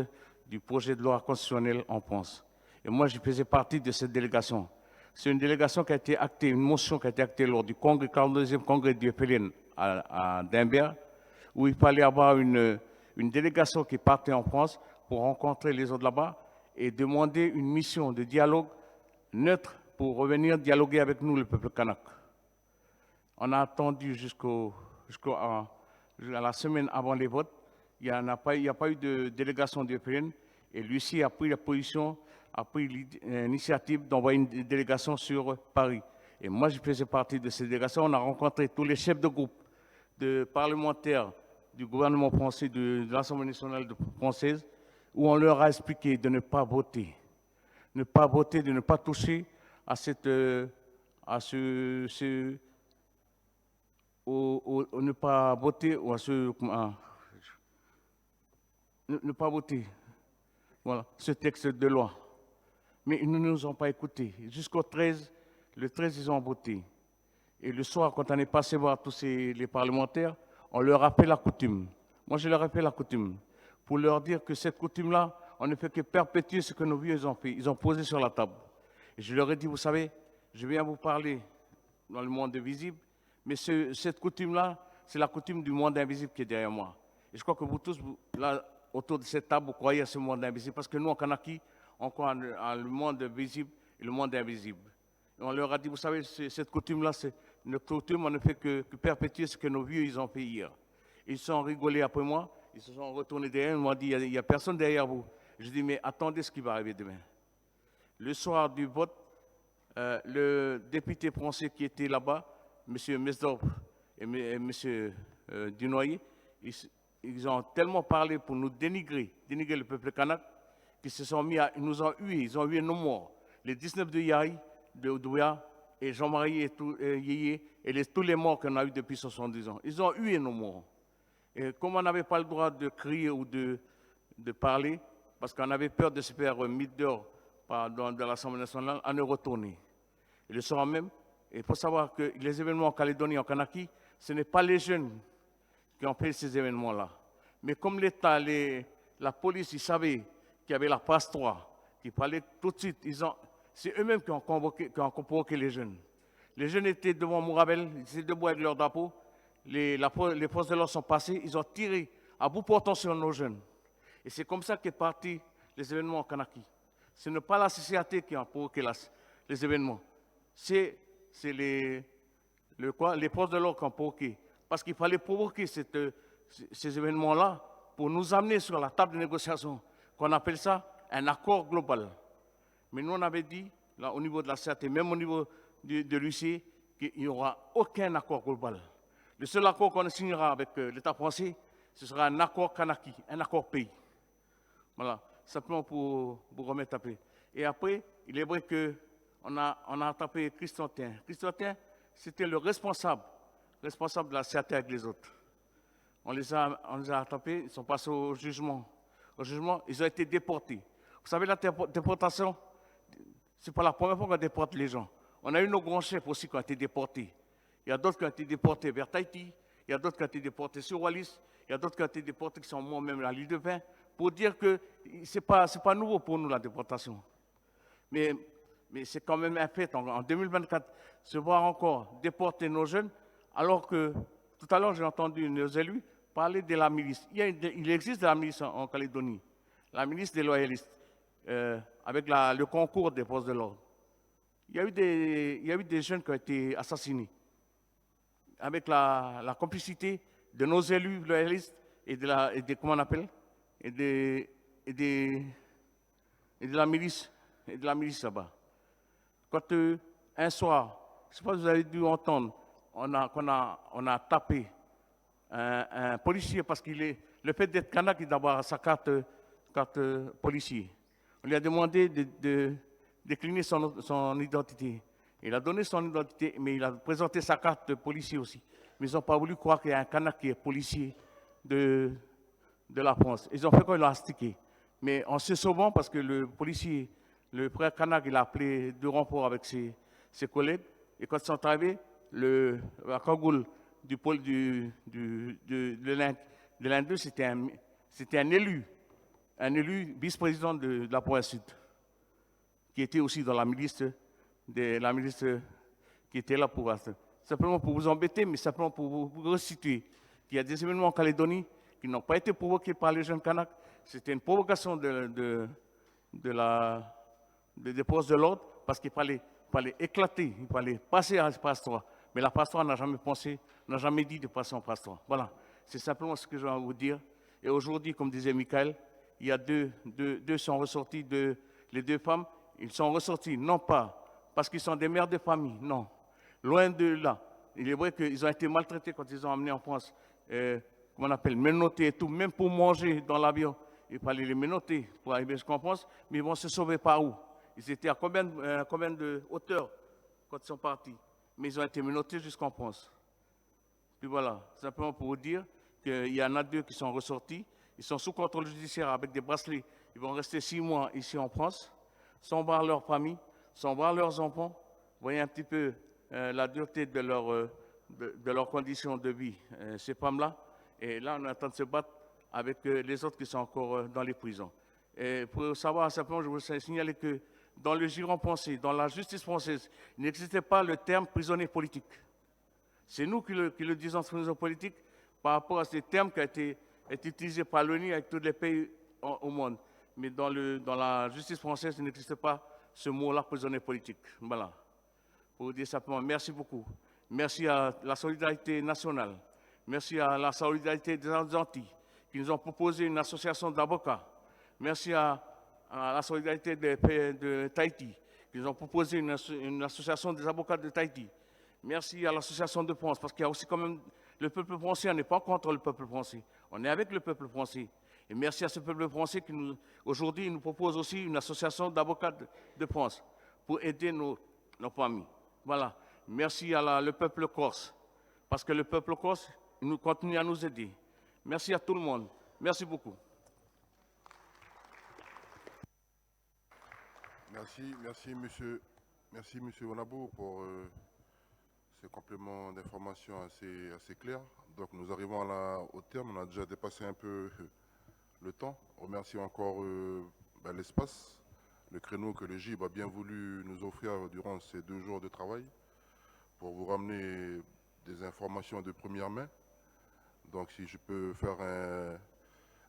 du projet de loi constitutionnelle en France. Et moi, je faisais partie de cette délégation. C'est une délégation qui a été actée, une motion qui a été actée lors du 42e congrès du FLN à Dimbert, où il fallait avoir une délégation qui partait en France pour rencontrer les autres là-bas et demander une mission de dialogue neutre pour revenir dialoguer avec nous, le peuple kanak. On a attendu jusqu'à la semaine avant les votes. Il n'y a pas eu de délégation du FLN et Lucie a pris la position, a pris l'initiative d'envoyer une délégation sur Paris. Et moi, je faisais partie de cette délégation. On a rencontré tous les chefs de groupe, de parlementaires du gouvernement français, de l'Assemblée nationale française, où on leur a expliqué de ne pas voter. Ne pas voter, de ne pas toucher à ne pas voter ou ne pas voter. Voilà, ce texte de loi. Mais ils ne nous ont pas écoutés. Jusqu'au 13, le 13, ils ont voté. Et le soir, quand on est passé voir tous les parlementaires, on leur a fait la coutume. Moi, je leur ai fait la coutume pour leur dire que cette coutume-là, on ne fait que perpétuer ce que nos vieux ont fait. Ils ont posé sur la table. Et je leur ai dit, vous savez, je viens vous parler dans le monde invisible, mais cette coutume-là, c'est la coutume du monde invisible qui est derrière moi. Et je crois que vous tous, là, autour de cette table, vous croyez à ce monde invisible, parce que nous, en Kanaki, on croit le monde visible et le monde invisible. Et on leur a dit, vous savez, cette coutume-là, c'est une coutume, on ne fait que perpétuer ce que nos vieux ils ont fait hier. Ils se sont rigolés après moi, ils se sont retournés derrière, ils m'ont dit, il n'y a personne derrière vous. Je dis, mais attendez ce qui va arriver demain. Le soir du vote, Le député français qui était là-bas, M. Mesdorf et M. Dunoyer, ils ont tellement parlé pour nous dénigrer le peuple kanak, qu'ils se sont mis à, ils nous ont hués, ils ont hué nos morts. Les 19 de Yahi, de Douya, et Jean-Marie et Yéyé, et tous les morts qu'on a eu depuis 70 ans. Ils ont hué nos morts. Et comme on n'avait pas le droit de crier ou de parler, parce qu'on avait peur de se faire mis dehors dans l'Assemblée nationale, on est retourné. Et le soir même, il faut savoir que les événements en Calédonie, en Kanaki, ce n'est pas les jeunes qui ont fait ces événements-là. Mais comme l'État, la police, ils savaient qu'il y avait la passe-3, qu'il fallait tout de suite, c'est eux-mêmes qui ont convoqué les jeunes. Les jeunes étaient devant Mourabel, ils étaient debout avec leur drapeau. Les forces de l'ordre sont passées, ils ont tiré à bout portant sur nos jeunes. Et c'est comme ça qu'est parti les événements en Kanaki. Ce n'est pas la CCAT qui a provoqué les événements. C'est les forces de l'ordre qui ont provoqué. Parce qu'il fallait provoquer ces événements-là pour nous amener sur la table de négociation, qu'on appelle ça un accord global. Mais nous, on avait dit, là, au niveau de la CAT, même au niveau de l'UC, qu'il n'y aura aucun accord global. Le seul accord qu'on signera avec l'État français, ce sera un accord Kanaki, un accord pays. Voilà, simplement pour remettre à paix. Et après, il est vrai qu'on a attrapé Christantin. Christantin, c'était le responsable de la CAT avec les autres. On les a attrapés, ils sont passés au jugement. Au jugement, ils ont été déportés. Vous savez, la déportation, ce n'est pas la première fois qu'on déporte les gens. On a eu nos grands chefs aussi qui ont été déportés. Il y a d'autres qui ont été déportés vers Tahiti, il y a d'autres qui ont été déportés sur Wallis, il y a d'autres qui ont été déportés qui sont morts même à l'île de Pin, pour dire que ce n'est pas nouveau pour nous la déportation. Mais c'est quand même un fait en 2024, se voir encore déporter nos jeunes, alors que tout à l'heure j'ai entendu nos élus parler de la milice. Il existe de la milice en Calédonie, la milice des loyalistes, avec le concours des forces de l'ordre. Il y a eu des jeunes qui ont été assassinés, avec la complicité de nos élus loyalistes et de comment on appelle, et de la milice là-bas. Quand un soir, je ne sais pas si vous avez dû entendre, on a tapé un policier parce le fait d'être kanak, d'avoir sa carte policier. On lui a demandé de décliner son identité. Il a donné son identité, mais il a présenté sa carte de policier aussi. Mais ils n'ont pas voulu croire qu'il y a un kanak qui est policier de la France. Ils ont fait quoi? Ils l'ont astiqué. Mais en se sauvant, parce que le policier, le frère kanak, il a appelé de renfort avec ses collègues. Et quand ils sont arrivés, la cagoule du pôle de l'Inde, c'était un élu vice-président de la province sud, qui était aussi dans la milice qui était là pour simplement pour vous embêter, mais simplement pour vous resituer qu'il y a des événements en Calédonie qui n'ont pas été provoqués par les jeunes Kanaks. C'était une provocation des forces de l'ordre parce qu'il fallait éclater, il fallait passer à la passe-3. Mais la passe-3 n'a jamais dit de passer en passe-3. Voilà, c'est simplement ce que je vais vous dire. Et aujourd'hui, comme disait Michael, il y a deux sont ressortis, les deux femmes, ils sont ressortis non pas parce qu'ils sont des mères de famille, non. Loin de là. Il est vrai qu'ils ont été maltraités quand ils ont amené en France, comment on appelle, menottés et tout, même pour manger dans l'avion. Il fallait les menotter pour arriver jusqu'en France, mais ils vont se sauver par où? Ils étaient à combien de hauteur quand ils sont partis? Mais ils ont été menottés jusqu'en France. Puis voilà, simplement pour vous dire qu'il y en a 2 qui sont ressortis. Ils sont sous contrôle judiciaire avec des bracelets. Ils vont rester 6 mois ici en France, sans voir leur famille, sans voir leurs enfants. Vous voyez un petit peu la dureté de leurs conditions de vie, ces femmes-là. Et là, on est en train de se battre avec les autres qui sont encore dans les prisons. Et pour savoir simplement, je voudrais signaler que dans le giron français, dans la justice française, il n'existait pas le terme prisonnier politique. C'est nous qui le disons, prisonnier politique, par rapport à ce terme qui a été utilisé par l'ONU avec tous les pays au monde. Mais dans la justice française, il n'existe pas ce mot-là, prisonnier politique. Voilà. Pour vous dire simplement, merci beaucoup. Merci à la solidarité nationale. Merci à la solidarité des Antilles qui nous ont proposé une association d'avocats. Merci à la solidarité de Tahiti qui nous ont proposé une association des avocats de Tahiti. Merci à l'association de France, parce qu'il y a aussi quand même le peuple français, on n'est pas contre le peuple français, on est avec le peuple français. Et merci à ce peuple français qui aujourd'hui nous propose aussi une association d'avocats de France pour aider nos familles. Voilà. Merci à le peuple corse, parce que le peuple corse nous continue à nous aider. Merci à tout le monde. Merci beaucoup. Merci, monsieur Onabo, pour ces compléments d'information assez clairs. Donc, nous arrivons au terme. On a déjà dépassé un peu le temps. On remercie encore l'espace, le créneau que le GIB a bien voulu nous offrir durant ces 2 jours de travail pour vous ramener des informations de première main. Donc, si je peux faire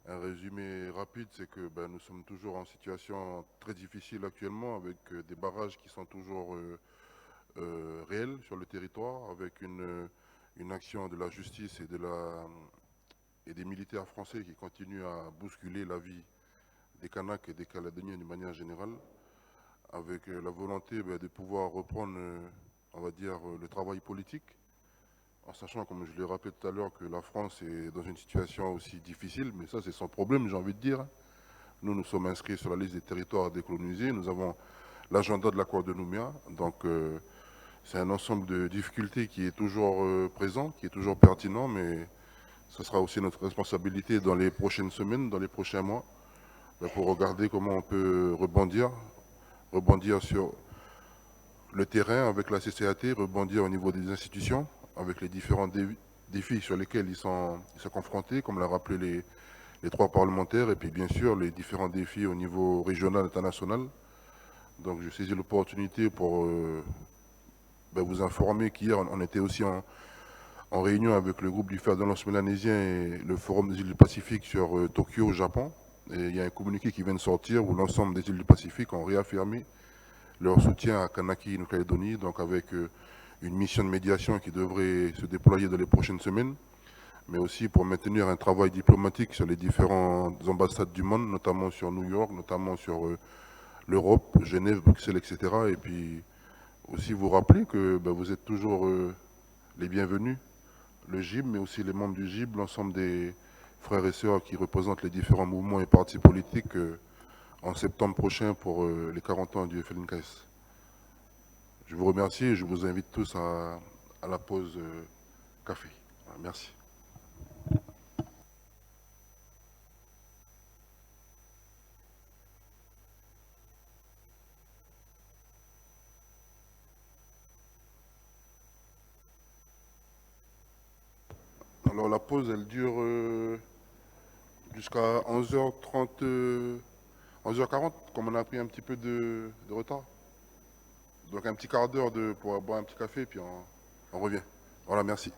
un résumé rapide, c'est que nous sommes toujours en situation très difficile actuellement, avec des barrages qui sont toujours réels sur le territoire, avec une action de la justice et des militaires français qui continuent à bousculer la vie des Kanaks et des Calédoniens d'une manière générale, avec la volonté de pouvoir reprendre, on va dire, le travail politique, en sachant, comme je l'ai rappelé tout à l'heure, que la France est dans une situation aussi difficile, mais ça c'est son problème, j'ai envie de dire. Nous sommes inscrits sur la liste des territoires décolonisés, nous avons l'agenda de l'accord de Nouméa, donc c'est un ensemble de difficultés qui est toujours présent, qui est toujours pertinent, mais ce sera aussi notre responsabilité dans les prochaines semaines, dans les prochains mois, pour regarder comment on peut rebondir sur le terrain avec la CCAT, rebondir au niveau des institutions, avec les différents défis sur lesquels ils sont confrontés, comme l'a rappelé les 3 parlementaires, et puis bien sûr les différents défis au niveau régional et international. Donc je saisis l'opportunité pour vous informer qu'hier on était aussi en réunion avec le groupe du Fer de l'Alliance mélanésien et le Forum des îles du Pacifique sur Tokyo au Japon. Et il y a un communiqué qui vient de sortir où l'ensemble des îles du Pacifique ont réaffirmé leur soutien à Kanaki Nouvelle-Calédonie, donc avec une mission de médiation qui devrait se déployer dans les prochaines semaines, mais aussi pour maintenir un travail diplomatique sur les différentes ambassades du monde, notamment sur New York, notamment sur l'Europe, Genève, Bruxelles, etc. Et puis aussi vous rappeler que vous êtes toujours les bienvenus, le GIB, mais aussi les membres du GIB, l'ensemble des frères et sœurs qui représentent les différents mouvements et partis politiques en septembre prochain pour les 40 ans du FLNKS. Je vous remercie et je vous invite tous à la pause café. Voilà, merci. Alors la pause, elle dure jusqu'à 11h30, 11h40, comme on a pris un petit peu de retard. Donc un petit quart d'heure pour boire un petit café, puis on revient. Voilà, merci.